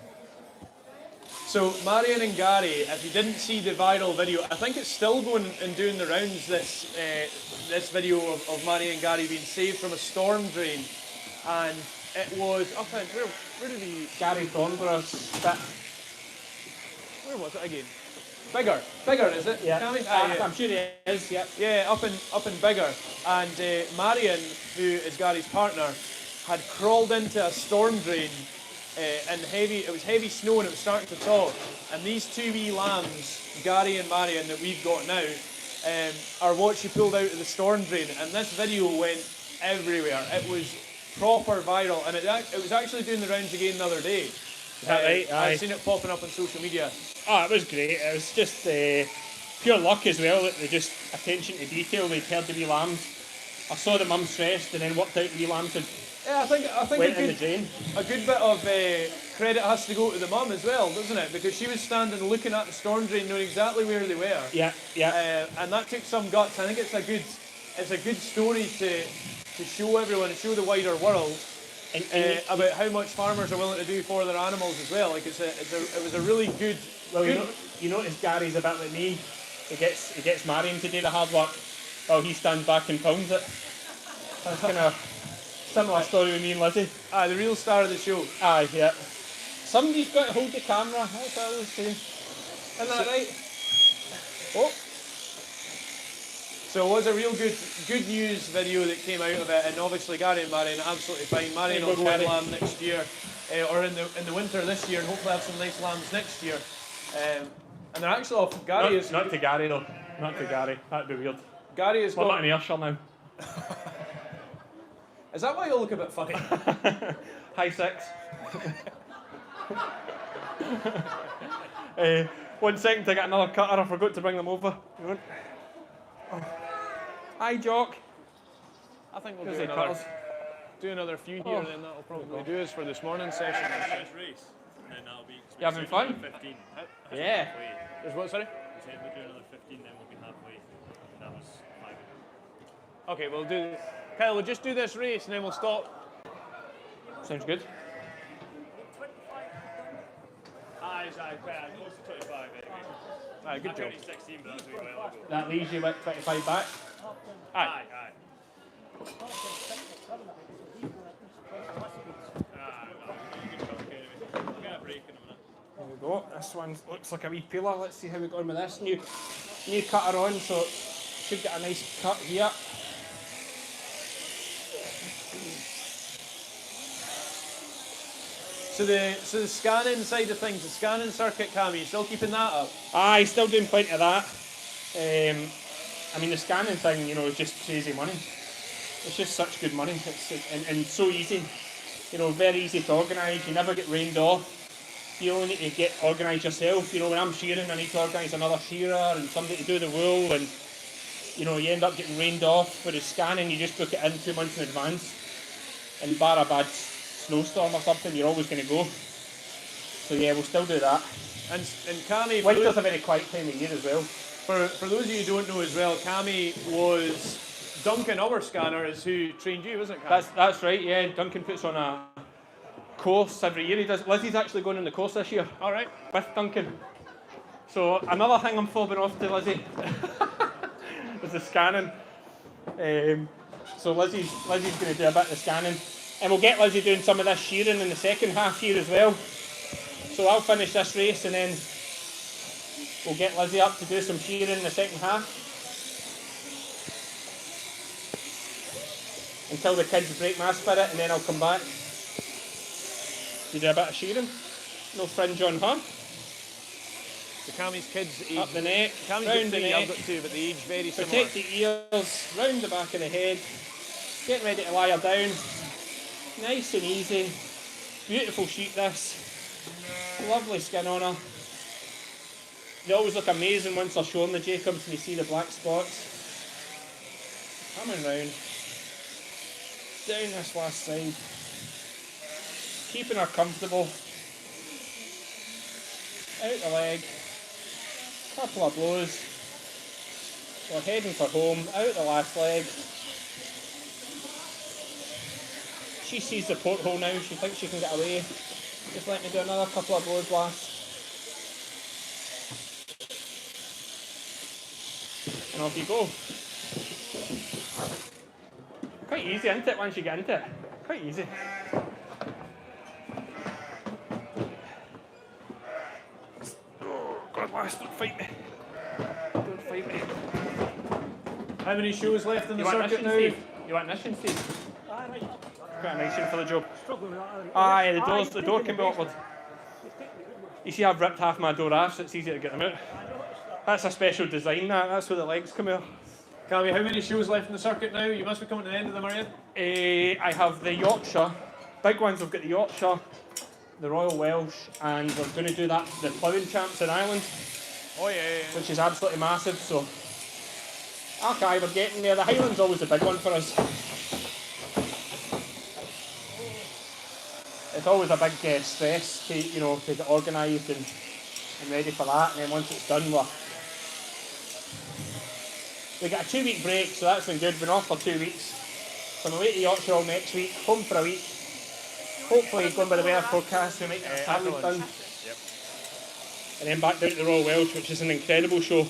[SPEAKER 2] So Marian and Gary, if you didn't see the viral video, I think it's still going and doing the rounds, this video of Marian and Gary being saved from a storm drain. And it was up in, where did he...
[SPEAKER 1] Gary Thornborough's bit.
[SPEAKER 2] Where was it again? Bigger, is it?
[SPEAKER 1] Yeah. I'm sure he is, yeah.
[SPEAKER 2] Yeah, up in Bigger. And Marian, who is Gary's partner, had crawled into a storm drain and it was heavy snow and it was starting to thaw. And these two wee lambs, Gary and Marian, that we've got now, are what she pulled out of the storm drain. And this video went everywhere. It was proper viral, and it was actually doing the rounds again the other day.
[SPEAKER 1] Is that right? Aye.
[SPEAKER 2] I've seen it popping up on social media.
[SPEAKER 1] Oh, it was great. It was just pure luck as well, that they just attention to detail. They'd heard the wee lambs. I saw the mum stressed and then worked out the wee lambs had
[SPEAKER 2] Yeah, I think
[SPEAKER 1] went in the drain.
[SPEAKER 2] A good bit of credit has to go to the mum as well, doesn't it? Because she was standing looking at the storm drain, knowing exactly where they were.
[SPEAKER 1] Yeah.
[SPEAKER 2] And that took some guts. I think it's a good story to show everyone, show the wider world about how much farmers are willing to do for their animals as well. Like it was a really good.
[SPEAKER 1] Well, you notice Gary's a bit like me. He gets Marian to do the hard work, while he stands back and pounds it. That's kind of similar story with me and Lizzie.
[SPEAKER 2] The real star of the show.
[SPEAKER 1] Aye, yeah. Somebody's got to hold the camera. That's what I was saying. Isn't that right? Oh.
[SPEAKER 2] So it was a real good news video that came out of it, and obviously Gary and Marian absolutely fine. Marian will go in lamb next year, or in the winter this year, and hopefully have some nice lambs next year. And they're actually off. Gary is
[SPEAKER 1] not to Gary though. Not to Gary. That'd be weird.
[SPEAKER 2] Gary has
[SPEAKER 1] We're
[SPEAKER 2] got.
[SPEAKER 1] not in Ayrshire now.
[SPEAKER 2] Is that why you look a bit funny?
[SPEAKER 1] High six. 1 second to get another cutter. I forgot to bring them over. Oh. Hi, Jock.
[SPEAKER 2] I think we'll do another few here, and then that'll probably do us for this morning session.
[SPEAKER 3] Race, and then that'll be.
[SPEAKER 1] You having fun?
[SPEAKER 3] 15.
[SPEAKER 1] Yeah.
[SPEAKER 2] There's what, sorry?
[SPEAKER 3] We said we'll do another 15, then we'll be halfway. And that was 5.
[SPEAKER 2] Okay, we'll do. Kyle, we'll just do this race, and then we'll stop.
[SPEAKER 1] Sounds good.
[SPEAKER 3] Aye, close to 25 anyway.
[SPEAKER 2] Aye, good job.
[SPEAKER 3] 2016, but that was a wee while ago.
[SPEAKER 1] That leaves you with 25 back.
[SPEAKER 3] Aye.
[SPEAKER 1] There we go. This one looks like a wee peeler. Let's see how we go on with this. New cutter on, so should get a nice cut here.
[SPEAKER 2] So the scanning side of things, the scanning circuit, Cam, you still keeping that up?
[SPEAKER 1] Aye, still doing plenty of that. I mean, the scanning thing, is just crazy money. It's just such good money. And so easy. Very easy to organise. You never get rained off. You only need to get organised yourself. When I'm shearing, I need to organise another shearer and somebody to do the wool. And, you end up getting rained off. With the scanning, you just book it in 2 months in advance. And bar a bad snowstorm or something, you're always going to go. So yeah, we'll still do that.
[SPEAKER 2] And Cammy,
[SPEAKER 1] winter's a very quiet time of year as well.
[SPEAKER 2] For those of you who don't know as well, Cammy was Duncan, our scanner, is who trained you, wasn't it, Cam?
[SPEAKER 1] That's right, yeah. Duncan puts on a course every year. He does. Lizzie's actually going on the course this year.
[SPEAKER 2] All right.
[SPEAKER 1] With Duncan. So another thing I'm fobbing off to Lizzie is the scanning. So Lizzie's going to do a bit of the scanning. And we'll get Lizzie doing some of this shearing in the second half here as well. So I'll finish this race and then we'll get Lizzie up to do some shearing in the second half. Until the kids break my spirit, and then I'll come back to do a bit of shearing. No fringe on her.
[SPEAKER 2] So Cammy's kids age...
[SPEAKER 1] Up the neck,
[SPEAKER 2] Cammy's got
[SPEAKER 1] round the
[SPEAKER 2] 3,
[SPEAKER 1] neck.
[SPEAKER 2] I've got 2, but they age very similar.
[SPEAKER 1] Protect the ears, round the back of the head. Getting ready to lie her down. Nice and easy. Beautiful sheep this. Lovely skin on her. They always look amazing once they're showing the Jacobs and you see the black spots. Coming round. Down this last side. Keeping her comfortable. Out the leg. Couple of blows. We're heading for home. Out the last leg. She sees the porthole now. She thinks she can get away. Just let me do another couple of blows last. And off you go. Quite easy, isn't it, once you get into it? Quite easy. Oh, God, lass, don't fight me. Don't fight me.
[SPEAKER 2] How many shows left in the circuit now?
[SPEAKER 1] Steve? You want mission, Steve?
[SPEAKER 3] Right.
[SPEAKER 1] Quite a nice one for the job.
[SPEAKER 3] Struggling with that.
[SPEAKER 1] Aye, the door can be awkward. You see, I've ripped half my door off, so it's easy to get them out. That's a special design, that's where the legs come out.
[SPEAKER 2] Cammy, how many shows left in the circuit now? You must be coming to the end of them, Marian.
[SPEAKER 1] I have the Yorkshire, big ones. I've got the Yorkshire, the Royal Welsh, and we're going to do that the ploughing champs in Ireland.
[SPEAKER 2] Oh yeah.
[SPEAKER 1] Which is absolutely massive. So, okay, we're getting there. The Highland's always a big one for us. It's always a big stress to get organised and ready for that. And then once it's done, we got a 2-week break, so that's been good. Been off for 2 weeks. So I'm away to Yorkshire all next week, home for a week. Hopefully, going by the weather forecast, we might get a Herdwick done.
[SPEAKER 2] Yep.
[SPEAKER 1] And then back down to the Royal Welsh, which is an incredible show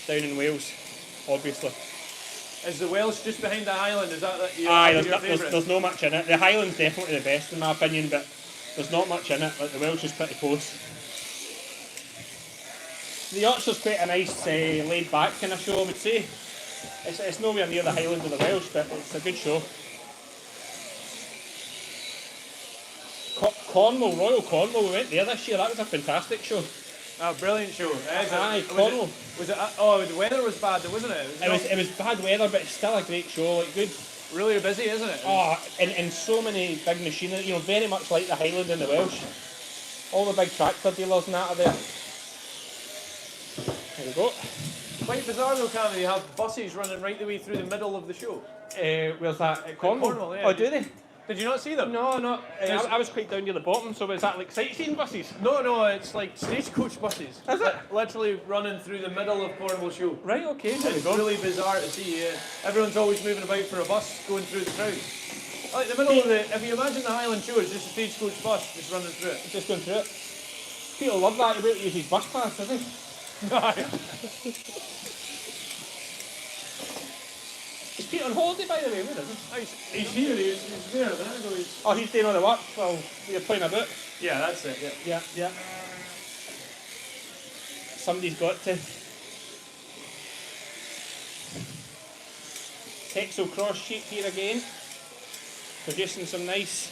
[SPEAKER 1] down in Wales, obviously.
[SPEAKER 2] Is the Welsh just behind the Highland? Is that your favourite?
[SPEAKER 1] There's no much in it. The Highland's definitely the best in my opinion, but there's not much in it. Like the Welsh is pretty close. The Yorkshire's quite a nice, laid back kind of show, I would say. It's nowhere near the Highland or the Welsh, but it's a good show. Cornwall, Royal Cornwall, we went there this year. That was a fantastic show.
[SPEAKER 2] Oh, brilliant show.
[SPEAKER 1] Aye, Cornwall.
[SPEAKER 2] The weather was bad, wasn't it?
[SPEAKER 1] It was bad weather, but it's still a great show. Like good.
[SPEAKER 2] Really busy, isn't it?
[SPEAKER 1] Oh, and so many big machinery. Very much like the Highland and the Welsh. All the big tractor dealers and that are there. There we go.
[SPEAKER 2] Quite bizarre though, Cammy. You have buses running right the way through the middle of the show.
[SPEAKER 1] Where's that? At Cornwall?
[SPEAKER 2] Cornwall, yeah.
[SPEAKER 1] Oh, do they?
[SPEAKER 2] Did you not see them?
[SPEAKER 1] No, not. I was quite down near the bottom, so is that like sightseeing buses?
[SPEAKER 2] No, it's like stagecoach buses.
[SPEAKER 1] Is it?
[SPEAKER 2] Literally running through the middle of Cornwall show.
[SPEAKER 1] Right, okay, there we
[SPEAKER 2] It's
[SPEAKER 1] go.
[SPEAKER 2] really bizarre to see. Everyone's always moving about for a bus going through the crowd. Like the middle of if you imagine the Highland show, it's just a stagecoach bus just running through it.
[SPEAKER 1] Just going through it. People love that. He won't use his bus pass, does he? Is Pete on holiday, by the way? Where is he?
[SPEAKER 2] He's here, he's there.
[SPEAKER 1] Oh, he's doing all the work while we're playing about.
[SPEAKER 2] Yeah, that's it, yeah.
[SPEAKER 1] Yeah. Somebody's got to. Texel cross sheep here again. Producing some nice,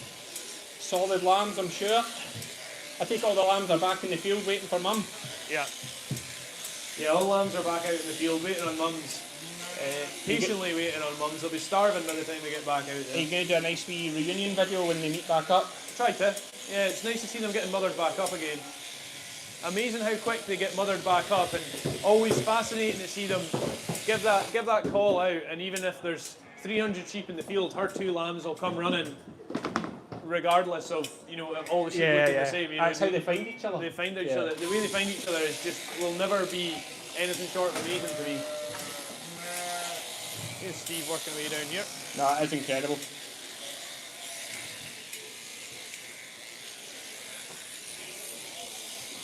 [SPEAKER 1] solid lambs, I'm sure. I think all the lambs are back in the field waiting for mum.
[SPEAKER 2] Yeah, all lambs are back out in the field waiting on mums. Patiently waiting on mums. They'll be starving by the time they get back out there.
[SPEAKER 1] Are you going to do a nice wee reunion video when they meet back up?
[SPEAKER 2] Try to. Yeah, it's nice to see them getting mothered back up again. Amazing how quick they get mothered back up, and always fascinating to see them give that call out. And even if there's 300 sheep in the field, her 2 lambs will come running, regardless of all the sheep looking the same.
[SPEAKER 1] That's how they find each other.
[SPEAKER 2] They find each other. The way they find each other is just will never be anything short of amazing to me. Here's Steve working away down here.
[SPEAKER 1] No, it's incredible.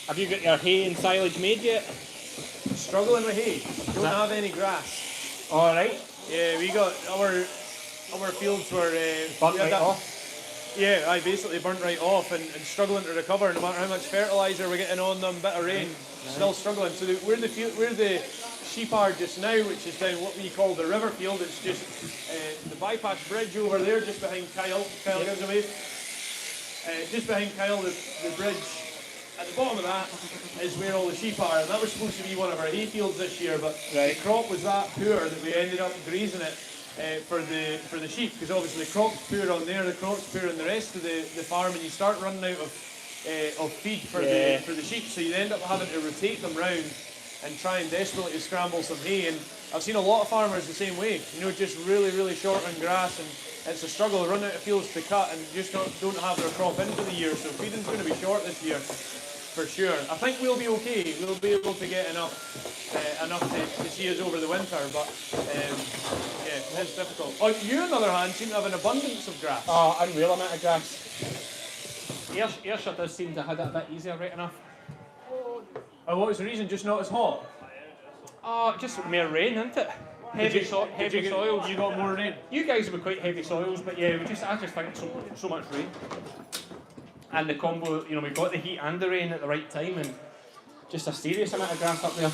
[SPEAKER 1] Have you got your hay and silage made yet?
[SPEAKER 2] Struggling with hay. Don't have any grass.
[SPEAKER 1] All right.
[SPEAKER 2] Yeah, we got our fields were
[SPEAKER 1] Burnt
[SPEAKER 2] we had
[SPEAKER 1] right
[SPEAKER 2] that-
[SPEAKER 1] off.
[SPEAKER 2] Yeah, I basically burnt right off and struggling to recover. No matter how much fertiliser we're getting on them, bit of rain, still struggling. So we're in the field, where the sheep are just now, which is down what we call the river field. It's just the bypass bridge over there, just behind Kyle. Kyle gives away. Just behind Kyle, the bridge. At the bottom of that is where all the sheep are, and that was supposed to be one of our hay fields this year, but the crop was that poor that we ended up grazing it for the sheep, because obviously the crop's poor on there, the crop's poor on the rest of the farm, and you start running out of feed for the sheep, so you end up having to rotate them round and try and desperately scramble some hay. And I've seen a lot of farmers the same way, you know, just really short on grass, and it's a struggle, run out of fields to cut and just don't have their crop in for the year, so feeding's going to be short this year. For sure. I think we'll be okay. We'll be able to get enough to see us over the winter, but yeah, it's difficult. On you, on the other hand, seem to have an abundance of grass.
[SPEAKER 1] Oh, unreal amount of grass. Ayrshire does seem to have it a bit easier, right enough.
[SPEAKER 2] Oh, what was the reason? Just not as hot?
[SPEAKER 1] Oh, just more rain, isn't it? Heavy soils.
[SPEAKER 2] You got more rain.
[SPEAKER 1] You guys have been quite heavy soils, but yeah, I just think so much rain. And the combo, you know, we got the heat and the rain at the right time, and just a serious amount of grass up there.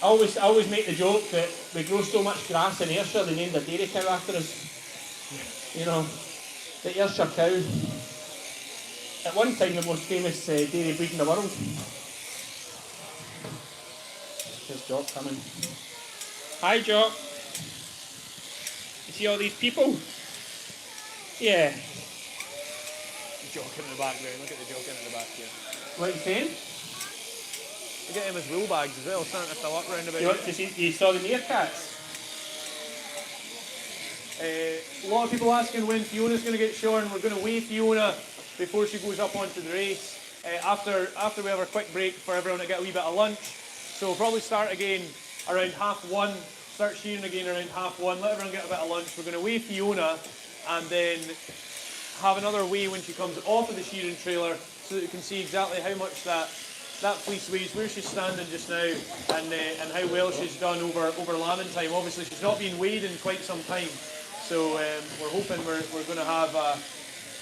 [SPEAKER 1] I always make the joke that we grow so much grass in Ayrshire, they named a dairy cow after us. You know, the Ayrshire cow. At one time, the most famous dairy breed in the world. There's Jock coming. Hi, Jock. You see all these people? Yeah.
[SPEAKER 2] Jock in the background. Look at the jock in the back here.
[SPEAKER 1] What are you saying?
[SPEAKER 2] We get him his wool bags as well, starting to fill up round about
[SPEAKER 1] You saw the meerkats?
[SPEAKER 2] A lot of people asking when Fiona's going to get shorn. We're going to weigh Fiona before she goes up onto the race. After we have our quick break for everyone to get a wee bit of lunch. So we'll probably start again around 1:30. Start shearing again around 1:30. Let everyone get a bit of lunch. We're going to weigh Fiona and then have another weigh when she comes off of the shearing trailer, so that you can see exactly how much that fleece weighs, where she's standing just now, and how well she's done over lambing time. Obviously, she's not been weighed in quite some time, so we're hoping we're going to have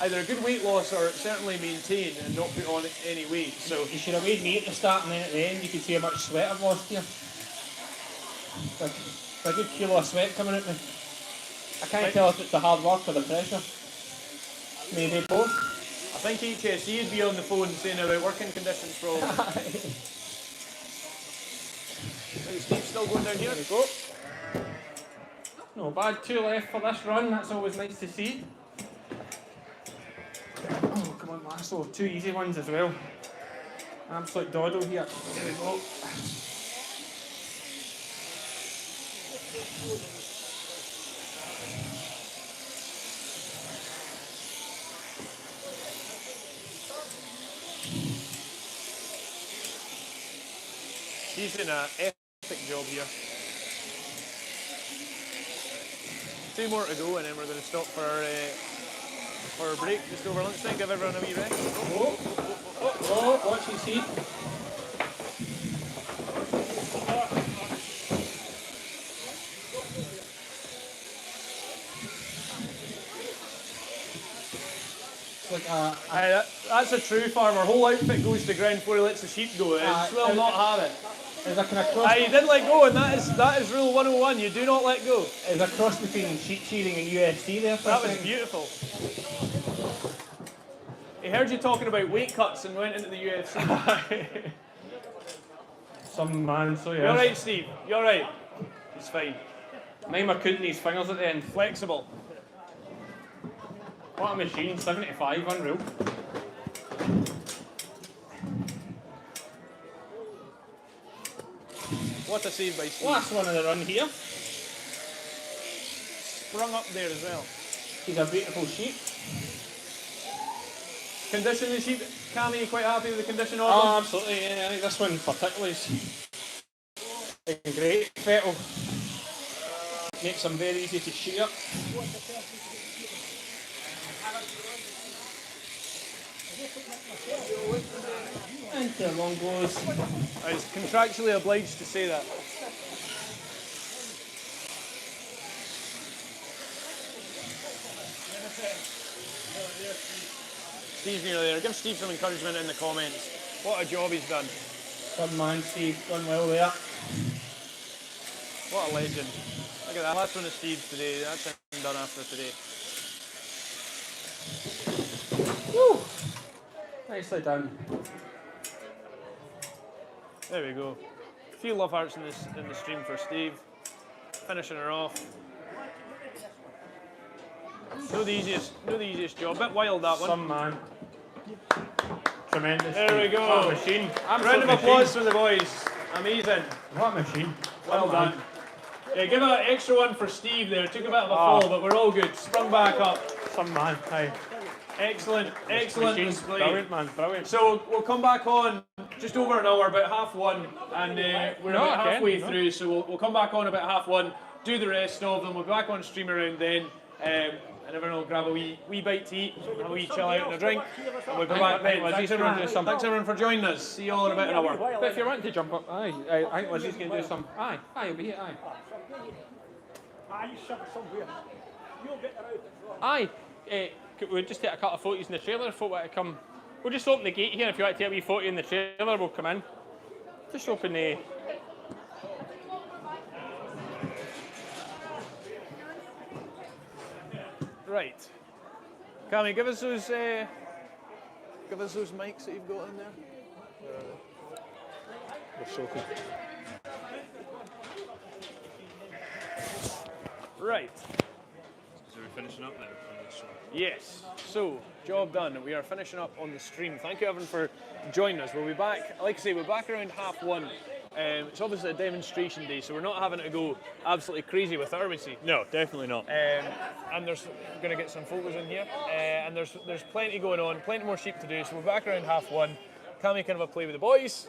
[SPEAKER 2] either a good weight loss or certainly maintain and not put on any weight. So
[SPEAKER 1] You should have weighed me at the start, and then at the end you could see how much sweat I've lost here. It's a good kilo of sweat coming at me. I can't tell if it's the hard work or the pressure. Maybe both.
[SPEAKER 2] I think HSE would be on the phone saying about working conditions probably. Steve's still going down here.
[SPEAKER 1] There we go. No bad, 2 left for this run, that's always nice to see. Oh, come on, Lasso, 2 easy ones as well. Absolute doddle here. There we go.
[SPEAKER 2] He's in an epic job here. 2 more to go, and then we're going to stop for our break just over lunchtime. Give everyone a wee rest.
[SPEAKER 1] Oh, watch and see. Like
[SPEAKER 2] that's a true farmer. Whole outfit goes to ground before he lets the sheep go. Will not have it.
[SPEAKER 1] Is a kind of cross.
[SPEAKER 2] You did let go, and that is rule 101. You do not let go.
[SPEAKER 1] Is a cross between sheep shearing and UFC there.
[SPEAKER 2] That was beautiful. He heard you talking about weight cuts and went into the UFC.
[SPEAKER 1] Some man, so yeah.
[SPEAKER 2] You're right, Steve. You're right. It's fine.
[SPEAKER 1] Mine were cutting his fingers at the end.
[SPEAKER 2] Flexible.
[SPEAKER 1] What a machine, 75, unreal.
[SPEAKER 2] What a save by Steve.
[SPEAKER 1] Last one of the run here.
[SPEAKER 2] Sprung up there as well.
[SPEAKER 1] He's a beautiful sheep.
[SPEAKER 2] Condition of the sheep, Cammy, you quite happy with the condition of
[SPEAKER 1] Oh,
[SPEAKER 2] them?
[SPEAKER 1] absolutely, yeah. I think this one particularly is in great fettle. Makes them very easy to shear. Into long goes.
[SPEAKER 2] I was contractually obliged to say that. Steve's nearly there. Give Steve some encouragement in the comments. What a job he's done.
[SPEAKER 1] Good man, Steve. Done well there.
[SPEAKER 2] What a legend. Look at that. Last one of Steve's today. That's him done after today.
[SPEAKER 1] Woo! Nicely done.
[SPEAKER 2] There we go. A few love hearts in the stream for Steve. Finishing her off. No the easiest job. Bit wild that one.
[SPEAKER 1] Some man. Tremendous.
[SPEAKER 2] There we
[SPEAKER 1] Steve.
[SPEAKER 2] go.
[SPEAKER 1] What a machine.
[SPEAKER 2] Round of applause for the boys. Amazing.
[SPEAKER 1] What a machine.
[SPEAKER 2] Well done. Yeah, give an extra one for Steve there. Took a bit of a fall, but we're all good. Sprung back up.
[SPEAKER 1] Some man. Aye.
[SPEAKER 2] Excellent
[SPEAKER 1] Machine.
[SPEAKER 2] display.
[SPEAKER 1] Brilliant, man. Brilliant.
[SPEAKER 2] So we'll come back on just over an hour, about 1:30, and we're
[SPEAKER 1] No,
[SPEAKER 2] about
[SPEAKER 1] okay,
[SPEAKER 2] halfway
[SPEAKER 1] no.
[SPEAKER 2] through. So we'll come back on about 1:30, do the rest of them. We'll be back on stream around then, and everyone will grab a wee bite to eat, a wee chill out and a drink, and we'll be back then. Thanks everyone for joining us. See you all in about an hour.
[SPEAKER 1] But if you're wanting to jump up, aye. I think Lizzie's going to do some. Aye. Aye, he'll be here. Aye. Aye. We'll just take a couple of photos in the trailer if folk want to come. We'll just open the gate here. If you want to take a wee photo in the trailer, we'll come in. Just open the.
[SPEAKER 2] Right. Cammy, give us those mics that you've got in there. They're soaking. Right.
[SPEAKER 3] So we're finishing up now on this show.
[SPEAKER 2] Yes. So, job done. We are finishing up on the stream. Thank you everyone for joining us. We'll be back, like I say, we're back around 1:30. It's obviously a demonstration day, so we're not having to go absolutely crazy with it, are we, see?
[SPEAKER 3] No, definitely not.
[SPEAKER 2] And there's going to get some photos in here, and there's plenty going on, plenty more sheep to do. So we're back around 1:30. Cammy can have a play with the boys.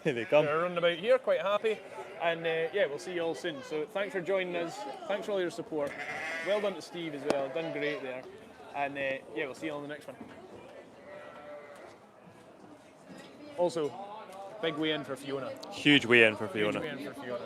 [SPEAKER 3] Here they come.
[SPEAKER 2] They're running about here, quite happy. And yeah, we'll see you all soon. So thanks for joining us. Thanks for all your support. Well done to Steve as well. Done great there. And yeah, we'll see you all in the next one. Also, big weigh in for Fiona.
[SPEAKER 3] Huge weigh in for
[SPEAKER 2] Huge
[SPEAKER 3] Fiona.
[SPEAKER 2] weigh in for Fiona.